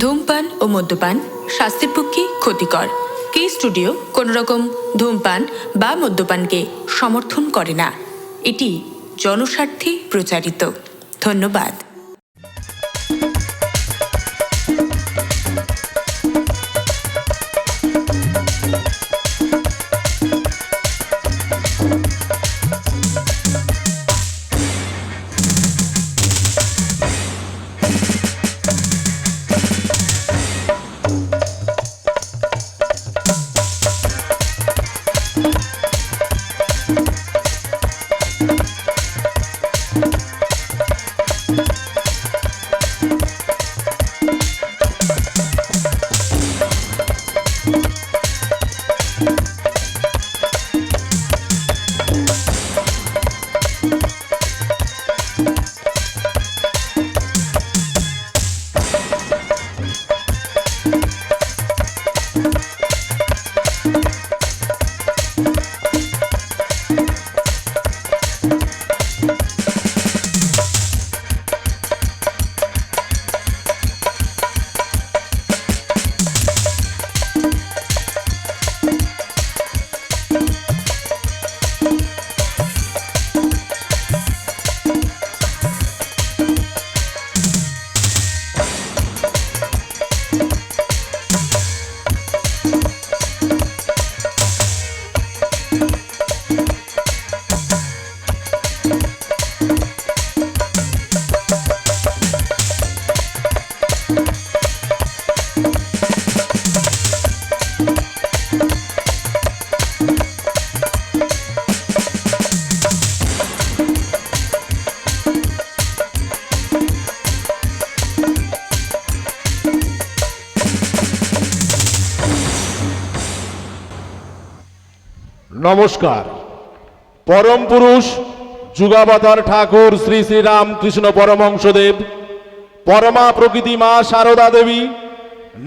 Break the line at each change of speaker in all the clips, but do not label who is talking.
ধূমপান ও মদ্যপান স্বাস্থ্যের পক্ষে ক্ষতিকর। কে স্টুডিও কোনো রকম ধূমপান বা মদ্যপানকে সমর্থন করে না। এটি জনস্বার্থে প্রচারিত। ধন্যবাদ।
নমস্কার। পরম পুরুষ যুগাবতার ঠাকুর শ্রী শ্রী রামকৃষ্ণ পরমহংসদেব, পরমা প্রকৃতি মা সারদা দেবী,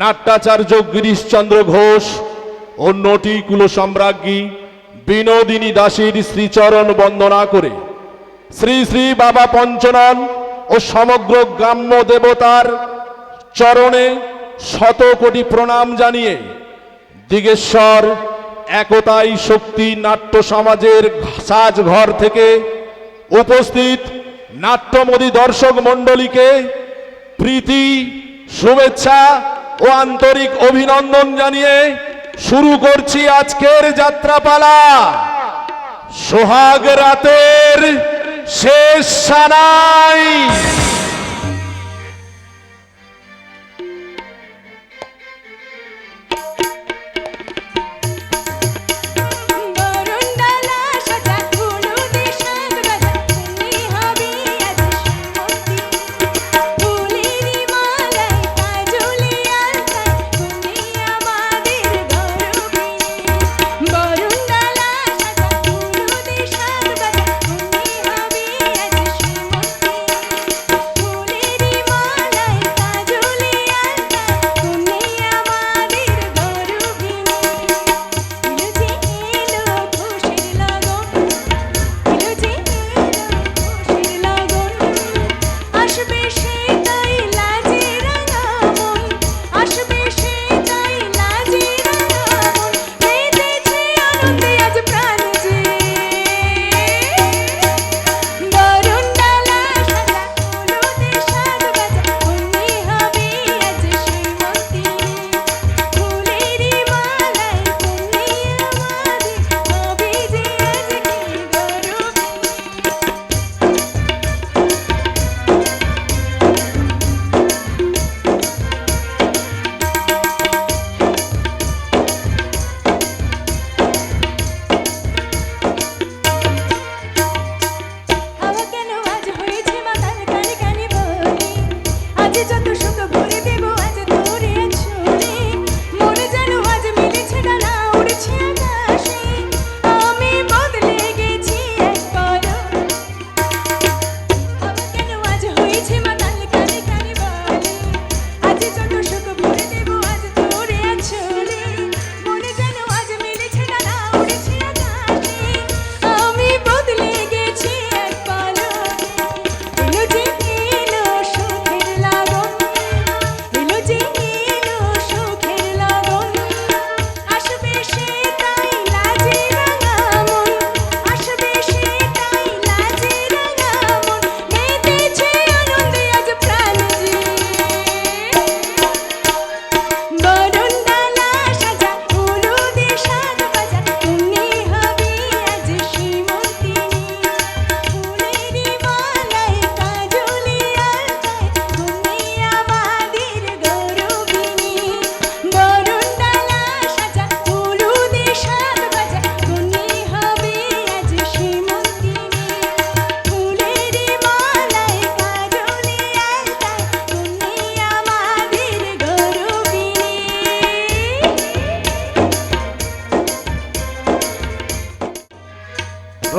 নাট্যাচার্য গিরিশচন্দ্র ঘোষ ও নটি কুল সম্রাজ্ঞী বিনোদিনী দাসীর শ্রীচরণ বন্দনা করে শ্রী শ্রী বাবা পঞ্চনন ও সমগ্র গ্রাম্য দেবতার চরণে শত কোটি প্রণাম জানিয়ে দিগেশ্বর একতাই শক্তি নাট্য সমাজের সাজঘর থেকে উপস্থিত নাট্যমোদী দর্শক মণ্ডলীকে প্রীতি, শুভেচ্ছা ও আন্তরিক অভিনন্দন জানিয়ে শুরু করছি আজকের যাত্রাপালা। সোহাগ রাতের শেষ সানাই।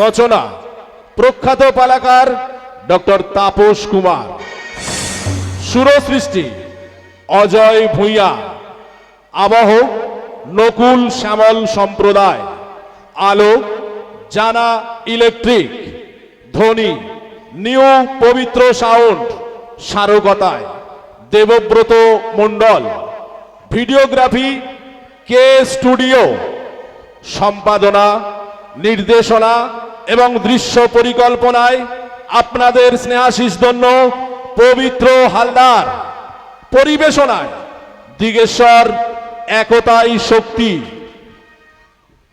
রচনা প্রখ্যাত পালাকার ডক্টর তাপস কুমার। সুরসৃষ্টি অজয় ভূঁইয়া। আবাহক নকুল শ্যামল সম্প্রদায়। আলোক জানা ইলেকট্রিক। ধ্বনি নিউ পবিত্র সাউন্ড স্মারকতায় দেবব্রত মণ্ডল। ভিডিওগ্রাফি কে স্টুডিও। সম্পাদনা নির্দেশনা এবং দৃশ্য পরিকল্পনায় আপনাদের স্নেহাশিস ধন্য পবিত্র হালদার। পরিবেশনায় দিগেশ্বর একতাই শক্তি।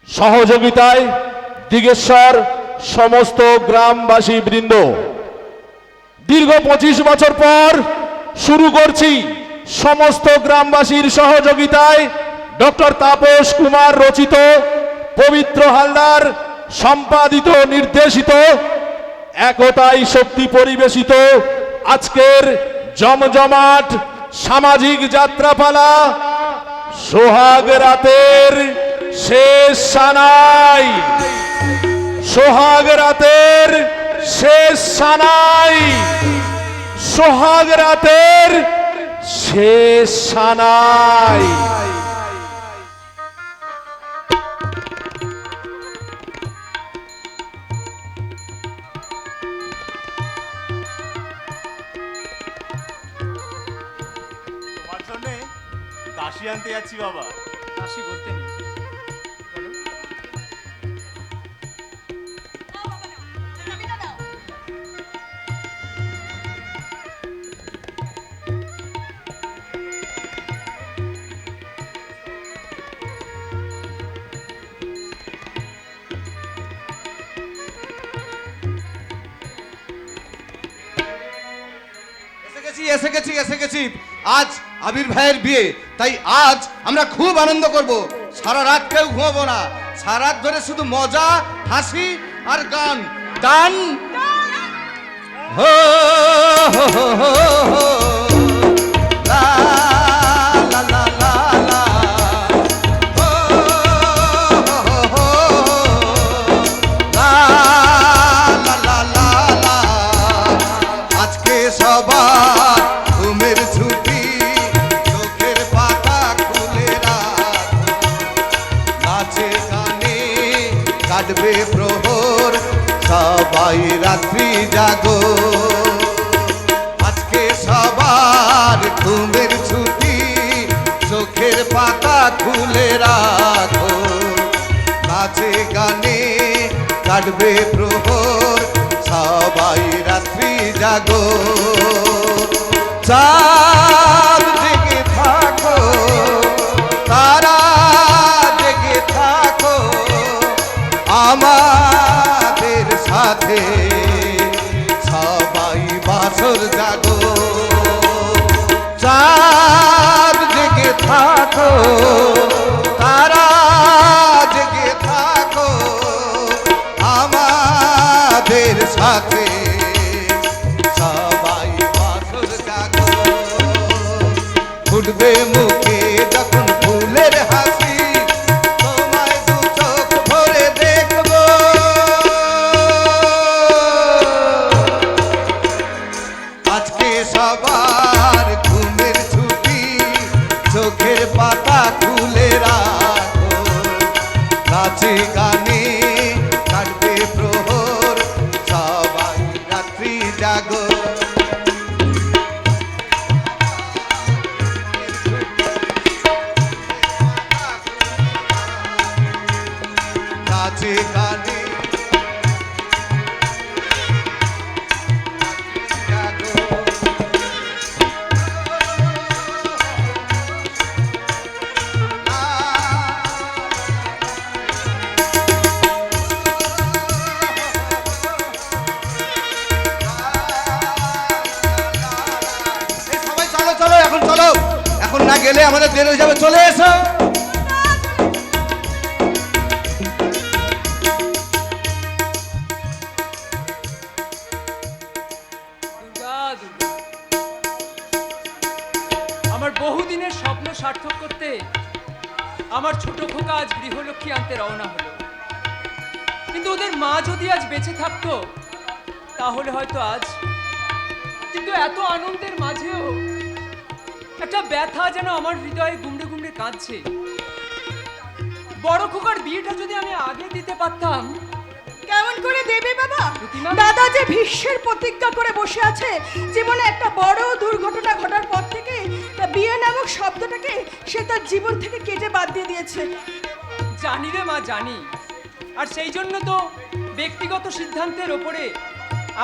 সহযোগিতায় দিগেশ্বর সমস্ত গ্রামবাসী বৃন্দ। দীর্ঘ 25 বছর পর শুরু করছি সমস্ত গ্রামবাসীর সহযোগিতায় ডক্টর তাপস কুমার রচিত, পবিত্র হালদার সম্পাদিত, নির্দেশিত, একতাই শক্তি পরিবেশিত আজকের জমজমাট সামাজিক যাত্রাপালা সোহাগ রাতের শেষ সানাই। সোহাগ রাতের শেষ সানাই। সোহাগ রাতের শেষ সানাই।
তোমার জন্যে দাসী আনতে যাচ্ছি বাবা।
দাসী বলতে নেই, বলো।
এসে গেছি। আজ আবির ভাইয়ের বিয়ে, তাই আজ আমরা খুব আনন্দ করব। সারা রাত কেউ ঘুমাবো না, সারা রাত ধরে শুধু মজা, হাসি আর গান। গান হো হো হো হো হো। লা লা লা লা লা। হো হো হো হো। লা লা লা লা লা। আজকে সবার ঘুমের ছুটি, চোখের পাতা খুলে রাখ। নাচে গানে কাটবে প্রহর, সবাই রাত্রি জাগো। আজকে সবার ঘুমের ছুটি, চোখের পাতা খুলে রাখো। নাচে গানে কাটবে প্রহর, সবাই রাত্রি জাগো। চাঁদ জেগে থাকো, তারা জেগে থাকো, আমাদের সাথে সবাই বাসর জাগো। চাঁদ জেগে থাকো, তারা জেগে থাকো, আমাদের সাথে সবাই বাসর জাগো। ফুটবে মুখে যখন ফুলের হাসি, তোমায় দু চোখ ভরে দেখবো। আজকে সবার ঘুমের ছুটি, চোখের পাতা খুলে রাখো। নাচে গানে কাটবে প্রহর, সবাই রাত্রি জাগো। নাচে গানে জাগো। এই সবাই চলো চলো, এখন চলো, এখন না গেলে আমাদের দেরি হয়ে যাবে। চলে এসো।
দুর্গা দুর্গা, আমার বহুদিনের স্বপ্ন সার্থক করতে আমার ছোট খোকা আজ গৃহলক্ষ্মী আনতে রওনা হলো। কিন্তু ওদের মা যদি আজ বেঁচে থাকতো তাহলে হয়তো আজ। কিন্তু এত আনন্দের মাঝেও একটা ব্যথা যেন আমার হৃদয়ে গুমড়ে গুমড়ে কাঁদছে। বড় খোকার বিয়েটা যদি আমি আগে দিতে পারতাম।
কেমন করে দেবে বাবা?
প্রতিমা?
দাদা যে ভীষ্মের প্রতিজ্ঞা করে বসে আছে, জীবনে একটা বড় দুর্ঘটনা ঘটার পর থেকে বিয়ে নামক শব্দটাকে সে তার জীবন থেকে কেটে বাদ দিয়ে দিয়েছে।
জানি রে মা, জানি। আর সেই জন্য তো ব্যক্তিগত সিদ্ধান্তের ওপরে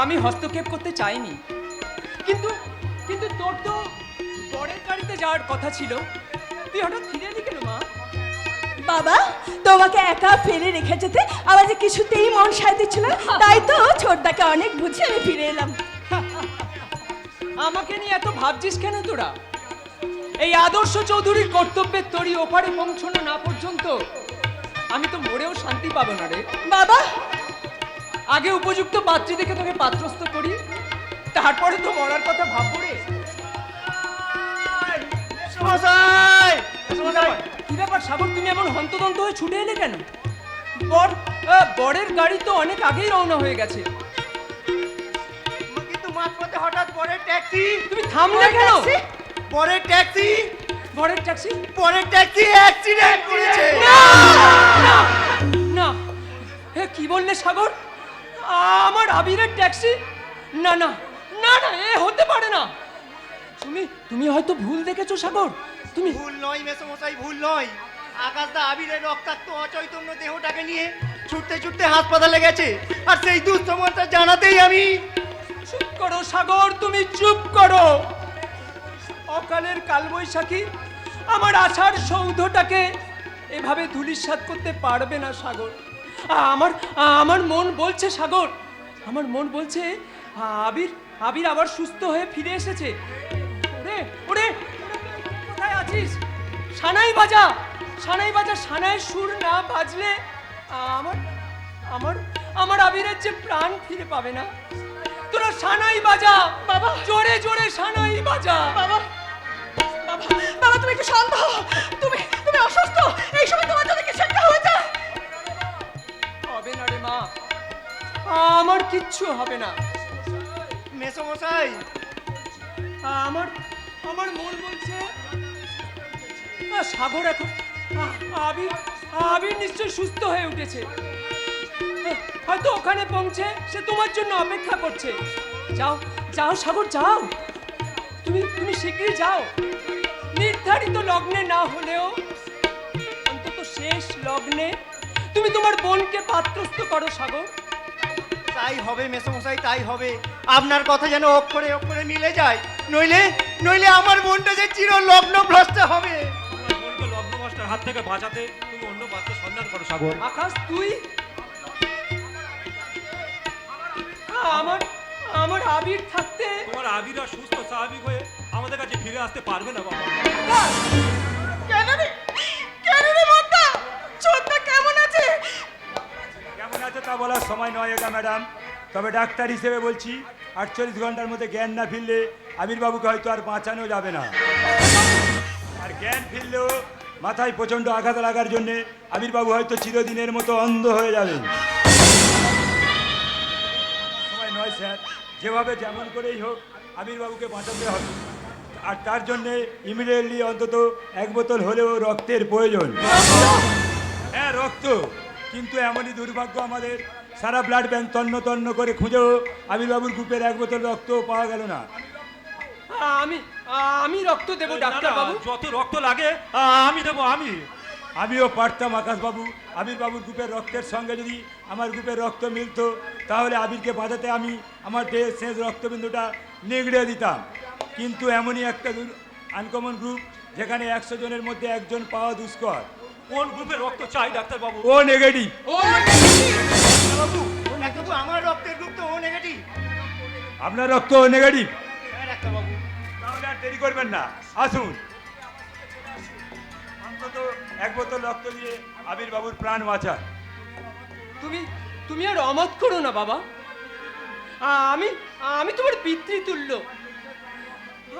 আমি হস্তক্ষেপ করতে চাইনি। কিন্তু কিন্তু তোর তো বরের গাড়িতে যাওয়ার কথা ছিল, তুই হঠাৎ ফিরে এলি কেন মা?
বাবা, তোমাকে একা ফেলে রেখে যেতে আমার যে কিছুতেই মন সায় দিচ্ছিল না, তাই তো ছোটদাকে অনেক বুঝিয়ে আমি ফিরে এলাম।
আমাকে নিয়ে এত ভাবছিস কেন তোরা? এই আদর্শ চৌধুরীর কর্তব্যের তরি ওপারে পৌঁছানো না পর্যন্ত আমি তো মরেও শান্তি পাবো না রে
বাবা,
আগে উপযুক্ত পাত্রী দেখে তোকে পাত্রস্থ করি, তারপরে তো মরার কথা ভাববো রে। কি ব্যাপার সাগর, তুমি এমন হন্তদন্ত হয়ে ছুটে এলে কেন? বরের গাড়ি তো অনেক আগেই রওনা হয়ে গেছে।
কিন্তু মাঝপথে হঠাৎ পরের ট্যাক্সি,
তুমি থামলে কেন?
পরের ট্যাক্সি,
বরের ট্যাক্সি?
পরের ট্যাক্সি অ্যাক্সিডেন্ট করেছে।
না না, হে কি বললে সাগর? আমার আবিরের ট্যাক্সি? না না না না, এ হতে পারে না। তুমি হয়তো ভুল দেখেছো সাগর। তুমি
ভুল নয় মেসোমশাই, ভুল নয়। আকাশদা আবিরের রক্তাক্ত অচৈতন্য দেহটাকে নিয়ে ছুটতে ছুটতে হাসপাতালে গেছে, আর সেই দুঃসমাচার জানাতেই আমি।
চুপ করো সাগর, তুমি চুপ করো। অকালের কালবৈশাখী আমার আশার সৌধটাকে এভাবে ধূলিসাৎ করতে পারবে না সাগর। আমার মন বলছে সাগর, আমার মন বলছে আবির আবার সুস্থ হয়ে ফিরে এসেছে। ওরে ওরে, কোথায় আছিস? সানাই বাজা, সানাই বাজা। সানাইয়ের সুর না বাজলে আমার আমার আমার আবিরের যে প্রাণ ফিরে পাবে না। তোরা সানাই বাজা বাবা, জোরে জোরে সানাই বাজা
বাবা, বাবা, বাবা, তুমি একটু শান্ত হও। তুমি তুমি অসুস্থ, এই সময় তোমার জন্য কিছু একটা হয়ে যায়।
হবে না রে মা, আমার কিচ্ছু হবে না।
মেসোমশাই,
আমার আমার মন বলছে সাগর এখন আবির নিশ্চয় সুস্থ হয়ে উঠেছে। হয়তো ওখানে পৌঁছে সে তোমার জন্য অপেক্ষা করছে। যাও যাও সাগর, যাও। তুমি শীঘ্রই যাও। নির্ধারিত লগ্নে না হলেও অন্তত শেষ লগ্নে তুমি তোমার বোনকে পাত্রস্থ করো সাগর।
তাই হবে মেসোমশাই, তাই হবে। আপনার কথা যেন অক্ষরে অক্ষরে মিলে যায়, নইলে নইলে আমার বোনটা যে চির লগ্ন ভ্রষ্ট হবে।
বোনকে লগ্নমাস্টার হাত থেকে বাঁচাতে তুমি অন্য পাত্রের সন্ধান করো সাগর।
আকাশ, তুই আমার আবির থাকতে
তোমার আবিরা সুস্থ স্বাভাবিক হয়ে আমাদের কাছে ফিরে আসতে পারবে না বাবা।
কেন রে, কেন রে মন্তা? ছোটদা কেমন আছে?
কেমন আছে তা বলার সময় নয় এটা ম্যাডাম, তবে ডাক্তার হিসেবে বলছি 48 ঘন্টার মধ্যে জ্ঞান না ফিরলে আবির বাবুকে হয়তো আর বাঁচানো যাবে না। আর জ্ঞান ফিরলেও মাথায় প্রচণ্ড আঘাত লাগার জন্যে আবির বাবু হয়তো চিরদিনের মতো অন্ধ হয়ে যাবেন। সময় নয় স্যার, যেভাবে যেমন করেই হোক আবির বাবুকে বাঁচাতে হবে। আর তার জন্যে ইমিডিয়েটলি অন্তত 1 বোতল হলেও রক্তের প্রয়োজন। হ্যাঁ, রক্ত। কিন্তু এমনই দুর্ভাগ্য আমাদের, সারা ব্লাড ব্যাংক তন্ন তন্ন করে খুঁজেও আবির বাবুর গ্রুপের 1 বোতল রক্ত পাওয়া গেল না।
আমি রক্ত দেব ডাক্তার বাবু।
যত রক্ত লাগে আমি দেবো। আমিও পারতাম আকাশ বাবু, আবির বাবুর গ্রুপের রক্তের সঙ্গে যদি আমার গ্রুপের রক্ত মিলতো তাহলে আবিরকে বাঁচাতে আমি আমার দেহের শেষ রক্তবিন্দুটা নিগড়ে দিতাম। কিন্তু এমনই একটা আনকমন গ্রুপ যেখানে 100 জনের মধ্যে 1 জন পাওয়া দুষ্কর। কোন গ্রুপের রক্ত চাই ডাক্তার বাবু?
ও নেগেটিভ।
বাবু, ডাক্তারবাবু, আমার রক্তের গ্রুপ তো ও নেগেটিভ।
আপনার রক্ত ও নেগেটিভ?
হ্যাঁ ডাক্তারবাবু।
তাহলে আর দেরি করবেন না, আসুন। অন্তত 1 বোতল রক্ত দিয়ে আবির বাবুর প্রাণ বাঁচান।
তুমি আর অমত করো না বাবা। আমি তোমার পিতৃতুল্য।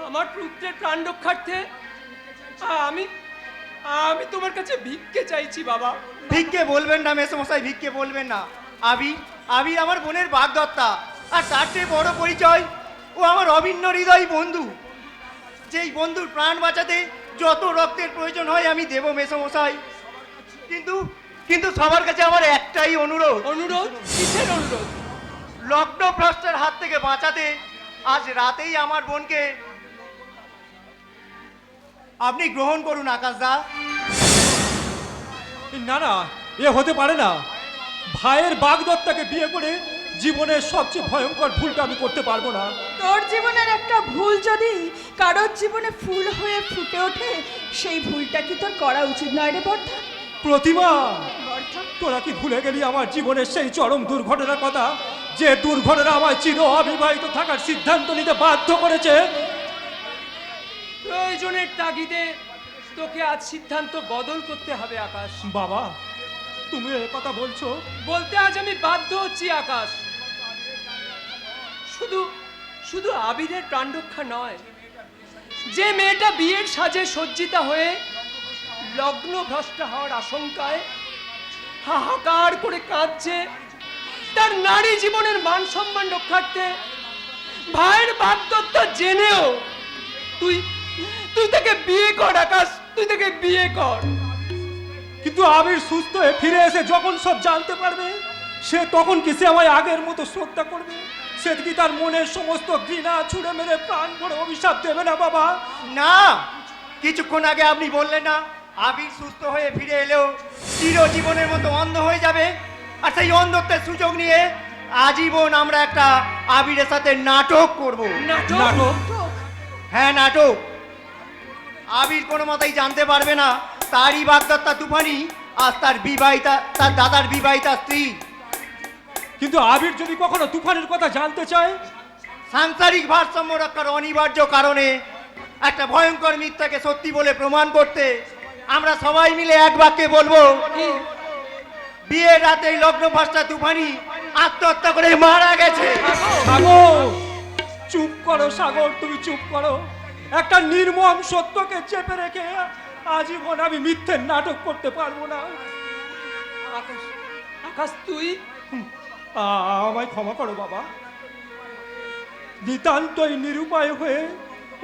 আমার পুত্রের প্রাণ রক্ষার্থে আমি তোমার কাছে ভিক্ষে চাইছি বাবা।
ভিক্ষে বলবেন না মেসোমশাই, ভিক্ষে বলবেন না। আবির আমার বোনের বাগদত্তা, আর তার চেয়ে বড় পরিচয় ও আমার অভিন্ন হৃদয় বন্ধু। যেই বন্ধুর প্রাণ বাঁচাতে যত রক্তের প্রয়োজন হয় আমি দেব মেসমশাই। কিন্তু কিন্তু সবার কাছে আমার একটাই অনুরোধ।
অনুরোধ? কিসের অনুরোধ?
লগ্ন ভ্রষ্টের হাত থেকে বাঁচাতে আজ রাতেই আমার বোনকে আপনি গ্রহণ করুন আকাশদা।
না না, এ হতে পারে না। ভাইয়ের বাগদত্তাকে বিয়ে করে জীবনের সবচেয়ে ভয়ঙ্কর ভুলটা আমি করতে পারবো না।
তোর জীবনের একটা ভুল যদি কারোর জীবনে ফুল হয়ে ফুটে ওঠে, সেই ভুলটা কি তোর করা উচিত নয় রে বর্ধা?
প্রতিমা,
বর্ধা,
তোরা কি ভুলে গেলি আমার জীবনের সেই চরম দুর্ঘটনার কথা? যে দুর্ঘটনা আমার চির অবিবাহিত থাকার সিদ্ধান্ত নিতে বাধ্য করেছে।
প্রয়োজনের তাগিদে তোকে আজ সিদ্ধান্ত বদল করতে হবে আকাশ।
বাবা, তুমি এ কথা বলছো?
বলতে আজ আমি বাধ্য হচ্ছি আকাশ। শুধু শুধু আবিরের প্রাণ রক্ষা নয়, যে মেয়েটা বিয়ের সাজে সজ্জিতা হয়ে লগ্ন ভ্রষ্ট হওয়ার আশঙ্কায় হাহাকার করে কাঁদছে, তার নারী জীবনের মান সম্মান রক্ষার্থে ভাইয়ের বাগদত্তা জেনেও তুই তুই তাকে বিয়ে কর আকাশ, তুই তাকে বিয়ে কর।
কিন্তু আবির সুস্থ হয়ে ফিরে এসে যখন সব জানতে পারবে, সে তখন কি সে আমায় আগের মতো শ্রদ্ধা করবে? সে কি তার মনের সমস্ত ঘৃণা ছুঁড়ে মেরে প্রাণ ভরে অভিশাপ দেবে না বাবা?
না, কিছুক্ষণ আগে আপনি বললেন না আবির সুস্থ হয়ে ফিরে এলেও চিরজীবনের মতো অন্ধ হয়ে যাবে, আর সেই অন্ধত্বের সুযোগ নিয়ে আজীবন আমরা একটা আবিরের সাথে নাটক করব।
নাটক?
হ্যাঁ, নাটক। আবির কোনো মতেই জানতে পারবে না তারই বাগদত্তা তুফানি আর তার দাদার বিবাহিতা স্ত্রী।
কিন্তু আবির যদি কখনো তুফানের কথা জানতে চায়?
সাংসারিক ভারসাম্য রক্ষার অনিবার্য কারণে একটা ভয়ঙ্কর মিথ্যাকে সত্যি বলে প্রমাণ করতে আমরা সবাই মিলে এক বাক্যে বলবো, বিয়ের রাতেই লগ্ন ভ্রষ্টা তুফানি আত্মহত্যা করে মারা গেছে।
সাগর, চুপ করো সাগর, তুমি চুপ করো। একটা নির্মম সত্যকে চেপে রেখে আজীবন আমি মিথ্যের নাটক করতে পারবো না।
আকাশ, আকাশ তুই
আমায় ক্ষমা করো বাবা। নিতান্তই নিরুপায় হয়ে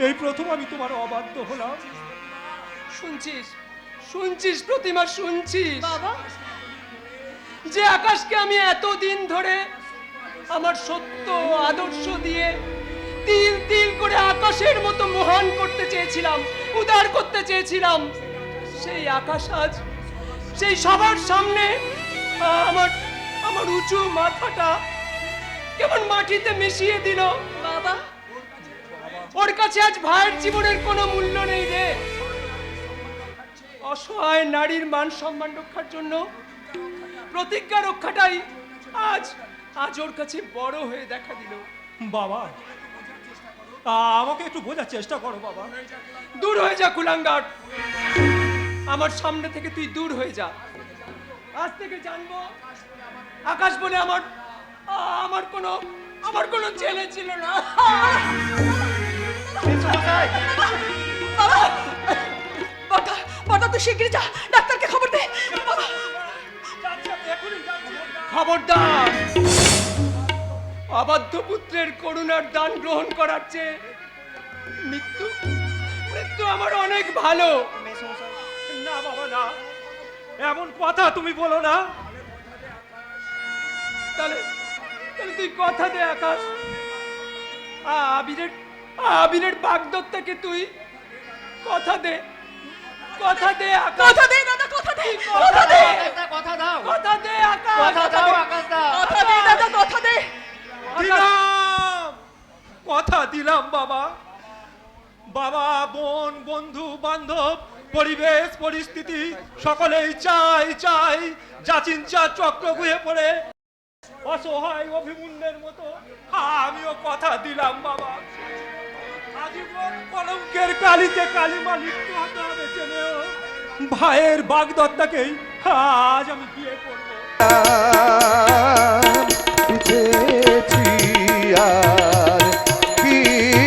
এই প্রথম আমি তোমার অবাধ্য হলাম।
শুনছিস? শুনছিস প্রতিমা, শুনছিস?
বাবা,
যে আকাশকে আমি এতদিন ধরে আমার সত্য আদর্শ দিয়ে তিল তিল করে আকাশের মতো মহান করতে চেয়েছিলাম, উদার করতে চেয়েছিলাম, সেই আকাশ আজ সেই সবার সামনে আমার আমার উঁচু মাথাটা কেমন মাটিতে মিশিয়ে দিল।
বাবা,
ওর কাছে আজ ভাইয়ের জীবনের কোনো মূল্য নেই রে। অসহায় নারীর মান সম্মান রক্ষার জন্য প্রতিজ্ঞা রক্ষাটাই আজ আজ ওর কাছে বড় হয়ে দেখা দিল।
বাবা, আমাকে একটু বোঝার চেষ্টা করো বাবা।
দূর হয়ে যা কুলাঙ্গার, আমার সামনে থেকে তুই দূর হয়ে যা। আজ থেকে জানবো আকাশ বলে আমার কোনো ছেলে ছিল না।
বাবা, বর্ধা, বর্ধা, তুই শিগগিরই যা, ডাক্তারকে খবর দে। বাবা,
খবরদার, অবাধ্য পুত্রের করুণার দান গ্রহণ করার চেয়ে মৃত্যু মৃত্যু আমার অনেক ভালো।
না বাবা, না, এমন কথা তুমি বলো না।
তাহলে তাহলে তুই কথা দে আকাশ, আবিরের বাগদত্তাকে তুই কথা দে, কথা দে আকাশ,
কথা দে দাদা, কথা দে,
কথা দে,
কথা দাও,
কথা দে আকাশ,
কথা দাও আকাশদা,
কথা দে দাদা, কথা দে।
দিলাম, কথা দিলাম বাবা। বাবা, বোন, বন্ধু বান্ধব, পরিবেশ পরিস্থিতি সকলেই চাই চাই যাচিনচা চক্র গুয়ে পড়ে অসহায় অভিমন্যের মতো আমিও কথা দিলাম বাবা। আজীবন কলঙ্কের কালিতে কালিমা লিপ্ত হতে হবে জেনেও ভাইয়ের বাগদত্তাকেই আজ আমি বিয়ে করবো।
বুঝেছি আর কি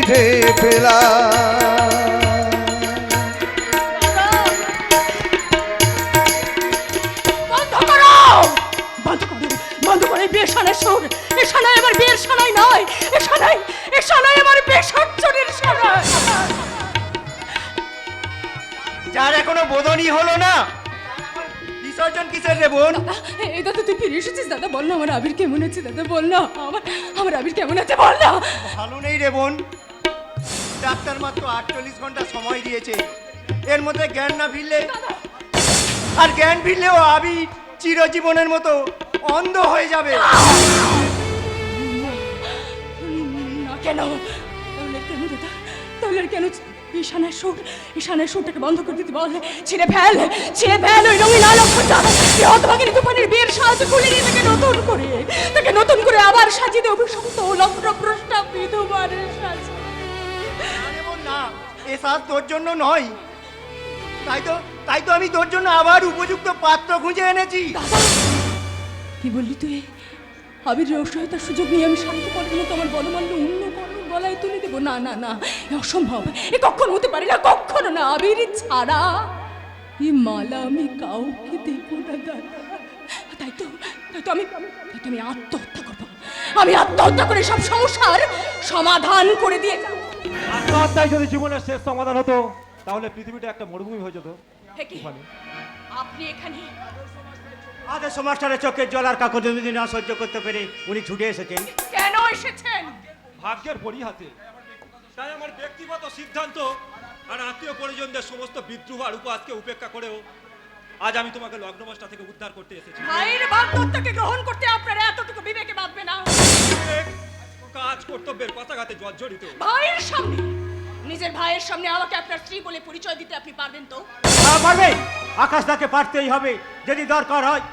যে পেলাম।
বন্ধ করো, বন্ধ করো, বন্ধ করে সানাই, এ সানাই আমার বেসচ্চরের সানাই।
যার এখনো বোধনই হলো না, বিসর্জন কিসের রে বোন?
এই দাদা তুই ফিরে এসেছিস দাদা, বল না আমার আবির কেমন আছে দাদা, বল না আমার আবির কেমন আছে বল না।
ভালো নেই রে বোন, ডাক্তার মাত্র 48 ঘন্টা সময় দিয়েছে, এর মধ্যে জ্ঞান না ফিরলে, আর জ্ঞান ফিরলেও আবি চিরজীবনের মতো অন্ধ হয়ে যাবে।
না কেন, তাহলে কেন দাদা, তাহলে আর কেন? ঈশানের সুরটাকে বন্ধ করে দিতে বল, ছিঁড়ে ফেল ওই রঙিন আলোকটা, এই হতভাগিনী তুফানের বিয়ের সাহায্য খুলে নিয়ে তাকে নতুন করে আবার সাজিয়ে দে অভিশপ্ত লগ্নভ্রষ্টা বিধবার সাজে।
না, এ সাজ তোর জন্য নয়, তাই তো আমি তোর জন্য আবার উপযুক্ত পাত্র খুঁজে এনেছি।
কি বললি তুই? আবির অসহায়তার সুযোগ নিয়ে আমি শান্ত করবো না, তোমার বলমাল্য অন্য কোনো গলায় তুলে দেবো? না না না, এ অসম্ভব, এ কখনো হতে পারে না, কখনো না। আবির ছাড়া এই মালা আমি কাউকে দেবো না দাদা। তাই তো আমি আত্মহত্যা করবো, আমি আত্মহত্যা করে সব সমস্যার সমাধান করে দিয়ে যাবো।
আত্মহত্যায় যদি জীবনের শেষ সমাধান হতো, তাহলে পৃথিবীটা একটা মরুভূমি হয়ে যেত।
হে কি? আপনি এখানে?
আজ সমাজটারে চোখের জল আর কাকর যদি না সহ্য করতে পেরে উনি ছুটে এসেছেন।
কেন এসেছেন?
ভাগ্যের পরিহাতে। তাই আমার ব্যক্তিগত সিদ্ধান্ত আর আত্মীয় পরিজনদের সমস্ত বিদ্রোহ আর উপহাসকে উপেক্ষা করেও আজ আমি তোমাকে লগ্নমাসটা থেকে উদ্ধার করতে এসেছি।
ভাইয়ের বাগদত্তাকে গ্রহণ করতে আপনার এতটুকু বিবেকে বাঁধবে না?
কাজ কর্তব্যের পতাকাতে জর্জরিত।
নিজের ভাইয়ের সামনে আমাকে আপনার স্ত্রী বলে পরিচয় দিতে আপনি পারবেন তো?
পারবে, আকাশটাকে পারতেই হবে। যদি দরকার হয়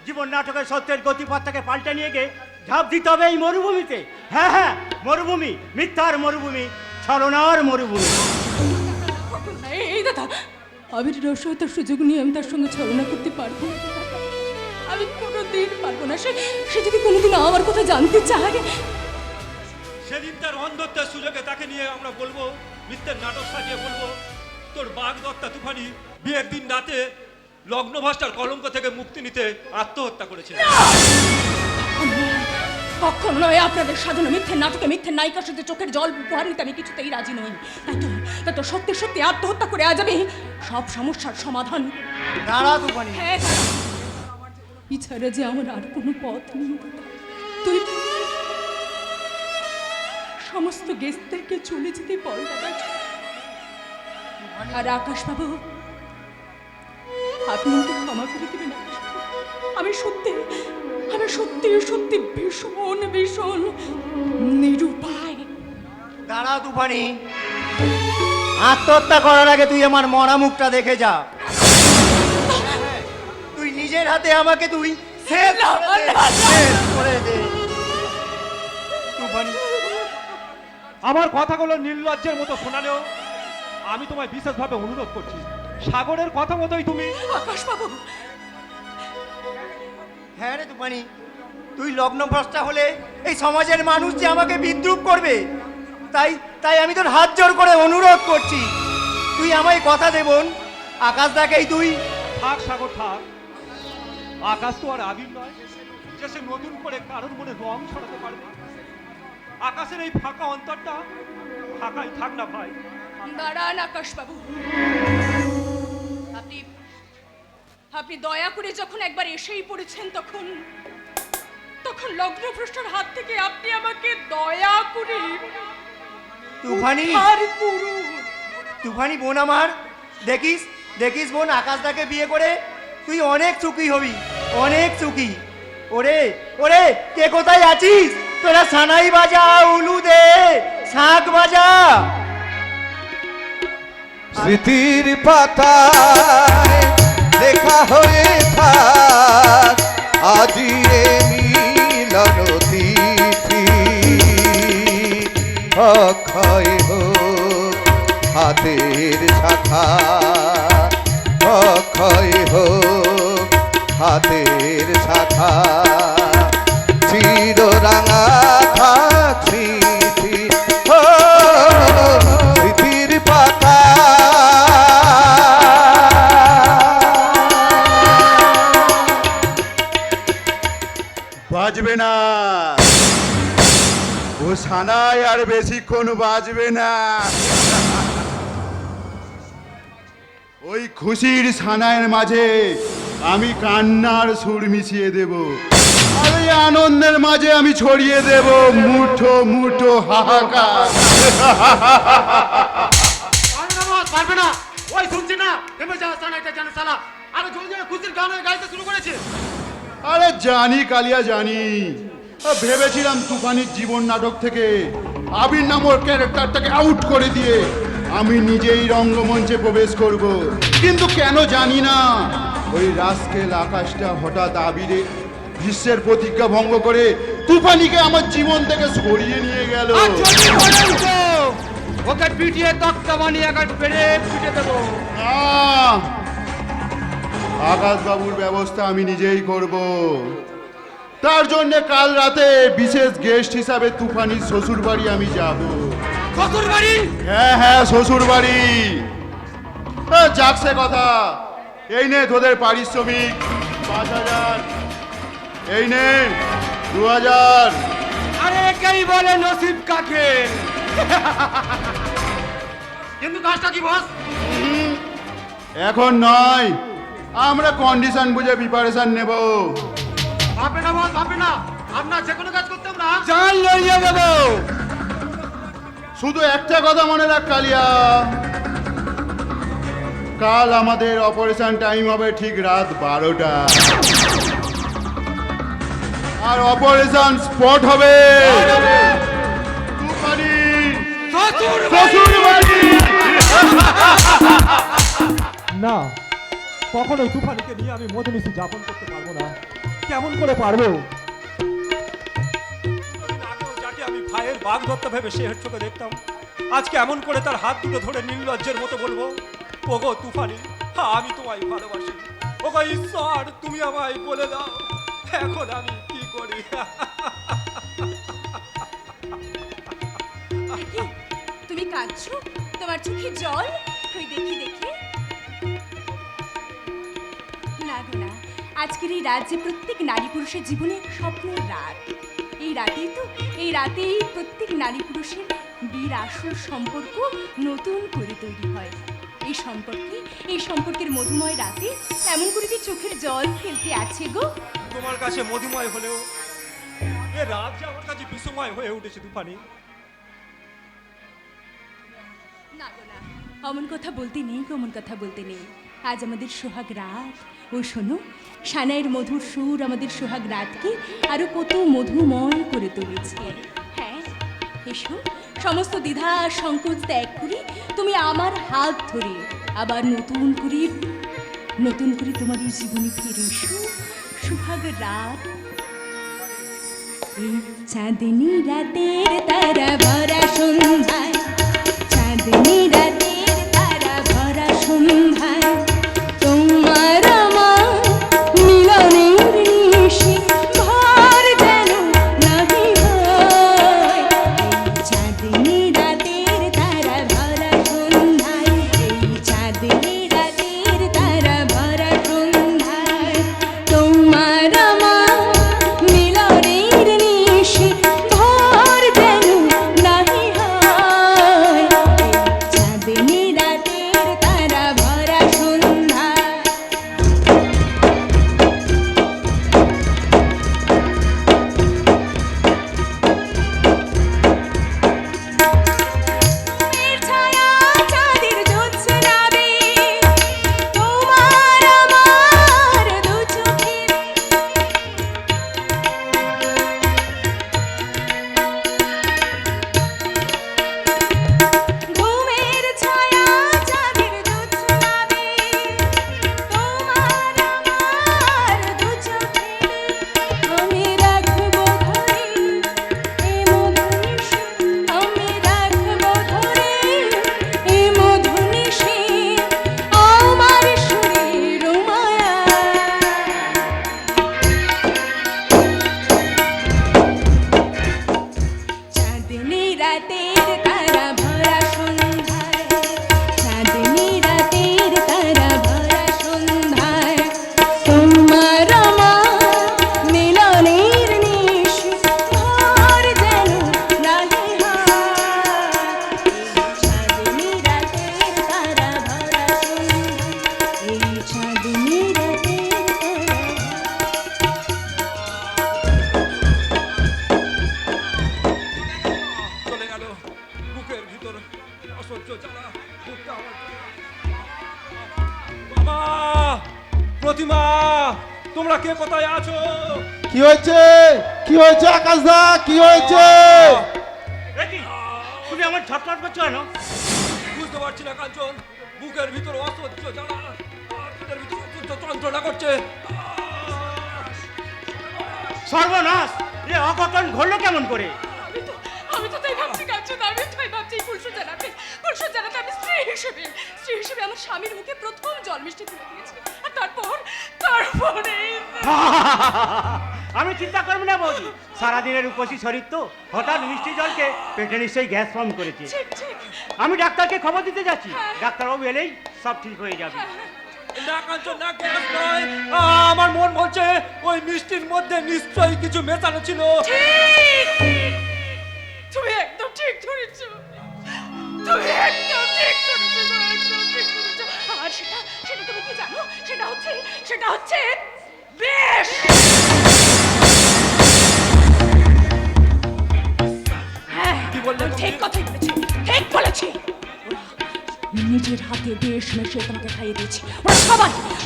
জীবন নাটকের সত্যের গতিপথটাকে পাল্টে নিয়ে গিয়ে ঝাঁপ দিতে হবে এই মরুভূমিতে। হ্যাঁ, মরুভূমি, মিথ্যার মরুভূমি, ছলনার মরুভূমি।
এই দাদা, আবির রসহতার সুযোগ নিয়ে আমি তার সঙ্গে ছলনা করতে পারবো না, আমি কোনোদিন পারবো না। সে যদি কোনোদিন আমার কথা জানতে চায়,
সেদিন তার অন্ধত্বের সুযোগে তাকে নিয়ে আমরা বলবো, মিথ্যের নাটক সাজিয়ে বলবো, তোর বাগদত্তা তুফানি বিয়ের দিন রাতে লগ্নভ্রষ্টার কলঙ্ক থেকে মুক্তি নিতে আত্মহত্যা করেছে।
কখনো নয়, আপনাদের সাজানো মিথ্যের নাটকে মিথ্যের নায়িকার সাথে চোখের জল উপহার নিতে আমি কিছুতেই রাজি নই। তাই তো সত্যি আত্মহত্যা করে আজ আমি সব সমস্যার সমাধান।
দাঁড়া তুফানি,
হ্যাঁ, এছাড়া যে আমার আর কোনো পথ নেই। তুই সমস্ত গেস্টদেরকে চলে যেতে বল দাদা। আর আকাশ বাবু, আপনি আমাকে ক্ষমা করে দেবেন। আমি সত্যি ভীষণ নিরুপায়।
দাঁড়া তুফানি, আত্মহত্যা করার আগে তুই আমার মরা মুখটা দেখে যা। তুই নিজের হাতে আমাকে শেষ করে দে তুফানি।
আমার কথাগুলো নির্লজ্জের মতো শোনালেও আমি তোমায় বিশেষভাবে অনুরোধ করছি, সাগরের কথা মতোই তুমি।
আকাশ বাবু,
হ্যাঁ রে তুফানি, তুই লগ্নভ্রষ্টা হলে এই সমাজের মানুষ যে আমাকে বিদ্রুপ করবে, তাই আমি তোর হাত জোর করে অনুরোধ করছি, তুই আমায় কথা দে বোন, আকাশ দাকেই তুই।
থাক সাগর থাক, আকাশ তো আর আবির নয় যে সে নতুন করে কারোর মনে রং ছড়াতে পারবে। আকাশের এই ফাঁকা অন্তরটা ফাঁকাই থাক না ভাই।
দাঁড়ান আকাশ বাবু, আপনি দয়া করে যখন একবার এসেই পড়েছেন, তখন লগ্নভ্রষ্টার হাত থেকে আপনি আমাকে দয়া করে
তুফানি বোন আমার, দেখিস বোন, আকাশদাকে বিয়ে করে তুই অনেক সুখী হবি, অনেক সুখী। ওরে কে কোথায় আছিস? তোরা সানাই বাজা, উলু দে, শাঁখ বাজা।
স্মৃতির পাতায় লেখা হয়ে থাক আজি এ মিলন তিথি, অক্ষয় হোক হাতের শাখা, অক্ষয় হোক হাতের শাখা, চিররাঙা থাক স্মৃতি, স্মৃতির পাতা।
বাজবে না, ও ছানায় আর বেশিক্ষণ বাজবে না। ওই খুশির ছানায়ের মাঝে আমি কান্নার সুর মিশিয়ে দেব, আর এই আনন্দের মাঝে আমি ছড়িয়ে দেব মুঠো মুঠো হাহাকার।
পারবে না, ওই শুনছি না থেমে যাওয়া সানাইটা যেন সালা আরো জোরে জোরে খুশির গান গাইতে শুরু করেছে।
আরে জানি কালিয়া জানি, ভেবেছিলাম তুফানির জীবন নাটক থেকে আবির নামক ক্যারেক্টারটাকে আউট করে দিয়ে আমি নিজেই রঙ্গমঞ্চে প্রবেশ করব, কিন্তু কেন জানি না ওই রাস্কেল আকাশটা হঠাৎ আবিরে গ্রীষ্মের প্রতিজ্ঞা ভঙ্গ করে তুফানিকে আমার জীবন থেকে সরিয়ে নিয়ে গেল।
ওকে পিটিয়ে তক্তা বানিয়ে একবার পেরে পিটে দেবো।
আকাশ বাবুর ব্যবস্থা আমি নিজেই করব। তার জন্য কাল রাতে বিশেষ গেস্ট হিসাবে তুফানির শ্বশুর বাড়ি আমি যাব।
শ্বশুর বাড়ি?
হ্যাঁ হ্যাঁ, শ্বশুর বাড়ি। যাক সে কথা, এই নে তোদের পারিশ্রমিক ৫,০০০, এই নে ২,০০০।
আরে একেই বলে নসিব কাকে। কিন্তু কাজটা কি বস?
এখন নয়, আমরা কন্ডিশন বুঝে প্রিপারেশন নেব।
ভাববে না বস, ভাববে না, আপনার যে কোনো কাজ করতাম না
জান লইয়া দেব। শুধু একটা কথা মনে রাখ কালিয়া, কাল আমাদের অপারেশন টাইম হবে ঠিক রাত 12টা, আর অপারেশন স্পট হবে তুফানি শ্বশুরবাড়ি।
না, কখনোই তুফানিকে নিয়ে আমি মধুমিশি যাপন করতে পারবো না। কেমন করে পারবো? যাকে আমি ভাইয়ের বাগদত্তা ভেবে সে চোখে দেখতাম, আজকে এমন করে তার হাত দুটো ধরে নির্লজ্জের মতো বলবো, ওগো তুফানি, আমি তোমায় ভালোবাসি। ওগো ঈশ্বর, তুমি আমায় বলে দাও এখন আমি কি করি।
তুমি কাঁদছো? তোমার চোখে জল? ওই দেখি দেখি। না গো না, আজকের এই রাত যে প্রত্যেক নারী পুরুষের জীবনে স্বপ্নের রাত। এই রাতেই প্রত্যেক নারী পুরুষের বীর আসল সম্পর্ক নতুন করে তৈরি হয়। এই সম্পর্কের মধুময় রাতে এমন করে কি চোখের জল ফেলতে আছে গো?
তোমার কাছে মধুময় হলেও এ রাত যে আমার কাছে বিষময় হয়ে উঠেছে তুফানি।
না গো না, অমন কথা বলতে নেই গো, অমন কথা বলতে নেই। আজ আমাদের সোহাগ রাত। ও শোনো, সানাইয়ের মধুর সুর আমাদের সোহাগ রাতকে আরো কত মধুময় করে তুলেছে। হ্যাঁ, এসো, সমস্ত দ্বিধা সংকোচ ত্যাগ করে তুমি আমার হাত ধরে আবার নতুন করে তোমার এই জীবনে ফিরে এসো। সোহাগ রাত, এই চাঁদনি রাতের তারা ভরা সন্ধ্যায়, চাঁদনি রাতের তারা ভরা সন্ধ্যায় তোমার আমার মিলনের নিশি ভর যেন নাহি হয়। এই চাঁদনি রাতের তারা ভরা সন্ধ্যায়, এই চাঁদনি রাতের তারা ভরা সন্ধ্যায় তোমার আমার মিলনের নিশি ভর যেন নাহি হয়। এই চাঁদনি রাতের তারা ভরা সন্ধ্যায়। মেঘের ছায়া চাঁদের জ্যোৎস্নাবে তোমার আমার দু চোখে ঘুমের ছায়া চাঁদের জ্যোৎস্নাবে তোমার আমার দু চোখে আমি রাখবো ধরে এ মধুনিশি, আমি রাখবো ধরে এ মধুনিশি আমার শরীর মায়া। চাঁদনি রাতের তারা ভরা সন্ধ্যায়, চাঁদনি রাতের তারা ভরা সন্ধ্যায় তোমার আমার মিলনের নিশি ভর যেন নাহি
প্রতিমা, তোমরা কে কোথায় আছো?
কি হয়েছে? কি হয়েছে আকাশদা? কি হয়েছে?
দেখি তুমি আমার ছটফট করছো কেন?
বুঝতে পারছি না কাঞ্চন, বুকের ভিতর অসহ্য জ্বালা, পেটের ভিতর অসহ্য যন্ত্রণা করছে।
সর্বনাশ! এ অঘটন ঘটলো কেমন করে?
আমি তো তাই ভাবছি কাঞ্চন, আমি তাই ভাবছি ফুলসজ্জা রাতে আমি স্ত্রী হিসেবে আমার স্বামীর মুখে প্রথম জল মিষ্টি তুলে দিয়েছি। আর তারপরে
আমি চিন্তা করবো না বৌদি, সারাদিনের উপসী শরীর তো, হঠাৎ মিষ্টি জলকে পেটে নিশ্চয়ই গ্যাস ফর্ম করেছে।
ঠিক ঠিক
আমি ডাক্তারকে খবর দিতে যাচ্ছি, ডাক্তারবাবু এলেই সব ঠিক হয়ে যাবে।
না কাঞ্চন, না গ্যাস নয়, আমার মন বলছে ওই মিষ্টির মধ্যে নিশ্চয়ই কিছু মেশানো ছিল।
ঠিক তুমি একদম ঠিক ধরেছো, তুমি একদম ঠিক ধরেছো, একদম ঠিক ধরেছো। আর সেটা তুমি কি জানো? সেটা হচ্ছে বেশ। হ্যাঁ,
কি বললে?
ঠিক কথাই বলেছি, ঠিক বলেছি। নিজের হাতে বেশ মিশিয়ে তোমাকে খাইয়ে দিয়েছি।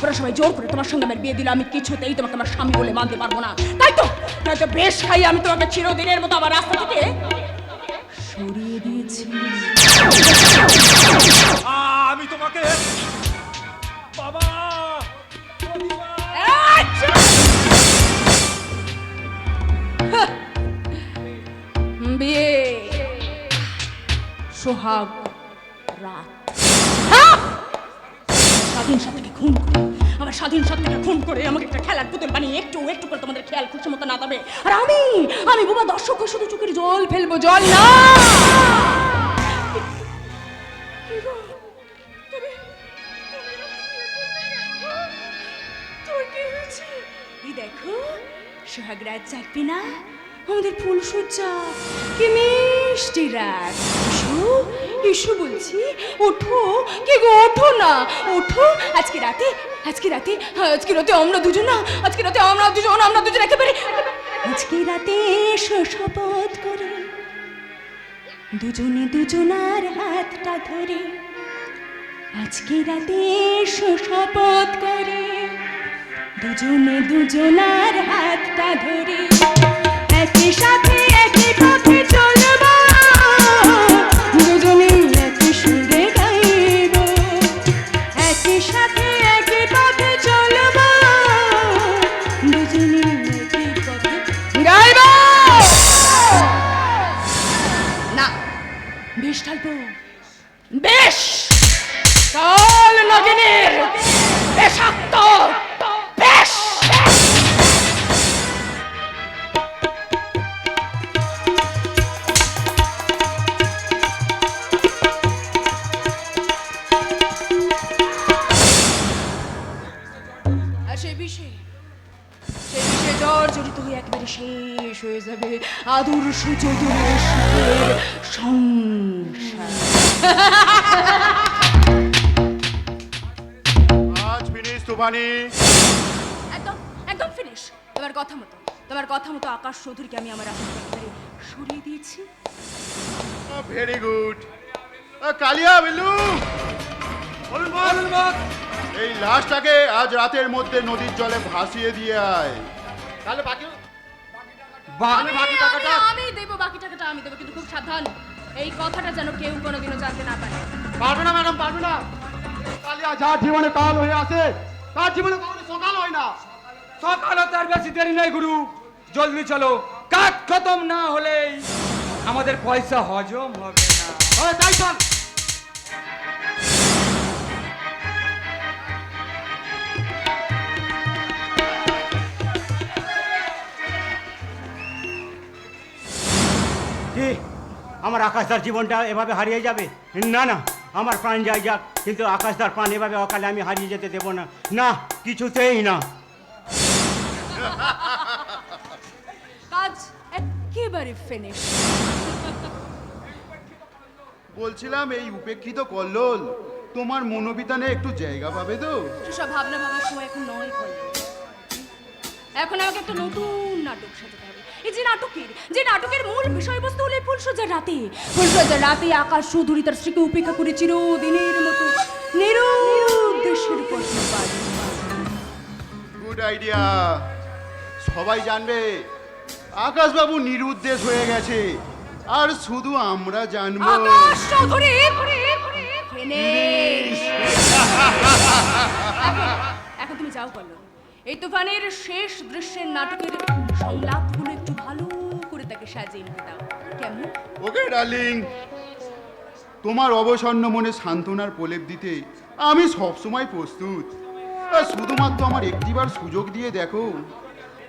ওরা সবাই জোর করে তোমার সঙ্গে আমার বিয়ে দিল। আমি কিছুতেই তোমাকে আমার স্বামী বলে মানতে পারবো না। তাই তো বেশ খাইয়ে আমি তোমাকে চিরদিনের মতো আমার রাস্তা থেকে সরিয়ে দিয়েছি।
আমি তোমাকে বাবা প্রতিমা,
বিয়ে সোহাগ রাত স্বাধীন সত্তাকে খুন করে আমাকে একটা খেলার পুতুল বানিয়ে একটু একটু করে তোমাদের খেয়াল খুশি মতো নাচাবে। আর আমি বোবা দর্শক শুধু চোখের জল ফেলবো, জল না। দেখো সোহাগ রাত জাগবি না, আমাদের ফুলসজ্জা কি মিষ্টি রাত। ইসু বলছি, ওঠো কে গো, ওঠো না, ওঠো। আজকে রাতে আমরা দুজন একেবারে আজকে রাতে শপথ করে দুজনে দুজনার হাতটা ধরে, আজকে রাতে শপথ করে দুজনে দুজনার হাতটা ধরে, একই সাথে একই পথে চলব, দুজনে একই সুরে গাইব, একই সাথে একই পথে চলব, দুজনে একই পথে গাইব। না, বেশ ঢালবো, বেশ কাল নগিনীর বেশাক্ত বেশ। সে বিষয়ে জর্জরিত হয়ে একেবারে শেষ হয়ে যাবে আদর্শ চৌধুরীর সুখের সংসার।
আজ ফিনিশ তুফানি।
একদম ফিনিশ। তোমার কথা মতো আকাশ চৌধুরীকে আমি আমার একেবারে সরিয়ে দিয়েছি।
Very good. কালিয়া বিল্লু, এই লাশটাকে আজ রাতের মধ্যে নদীর জলে ভাসিয়ে দিয়ে আয়। তাহলে বাকি টাকাটা
আমি দেবো, বাকি টাকাটা আমি দেবো, কিন্তু খুব সাবধান, এই কথাটা যেন কেউ কোনোদিনও জানতে না পারে।
পারবে না ম্যাডাম, পারবে না। কালিয়া যার জীবনে কাল হয়ে আছে তার জীবনে কখনো সকাল হয় না।
সকালও তার বেশি দেরি নাই গুরু, জলদি চলো, কাজ খতম না হলেই আমাদের পয়সা হজম হবে না।
তাই চল।
কি আমার আকাশদার জীবনটা এভাবে হারিয়ে যাবে? না না, আমার প্রাণ যাই যাক, কিন্তু আকাশদার প্রাণ এভাবে অকালে আমি হারিয়ে যেতে দেবো না, না কিছুতেই না।
কাজ একেবারে ফিনিশ।
বলছিলাম এই উপেক্ষিত কল্লোল তোমার মনোবিতানে একটু জায়গা পাবে তো?
সব ভাবনা ভাবার সময় এখন নয় করলো। এখন আমাকে একটা নতুন নাটক সাজাতে হবে। এই যে নাটকের মূল বিষয়বস্তু হলো ফুলসজ্জার রাতে আকাশ চৌধুরী তার স্ত্রীকে উপেক্ষা করে চিরদিনের মতো নিরুদ্দেশের পথে
গুড আইডিয়া। সবাই জানবে আকাশবাবু নিরুদ্দেশ হয়ে গেছে, আর শুধু আমরা জানবো।
আকাশ চৌধুরী ফিনিশ। এখন তুমি যাও বলো, এই তুফানের শেষ দৃশ্যের নাটকের সংলাপগুলো একটু ভালো করে তাকে সাজিয়ে নিতে দাও, কেমন?
ওকে ডার্লিং, তোমার অবসন্ন মনে সান্ত্বনার প্রলেপ দিতে আমি সবসময় প্রস্তুত। আর শুধুমাত্র আমার একটিবার সুযোগ দিয়ে দেখো,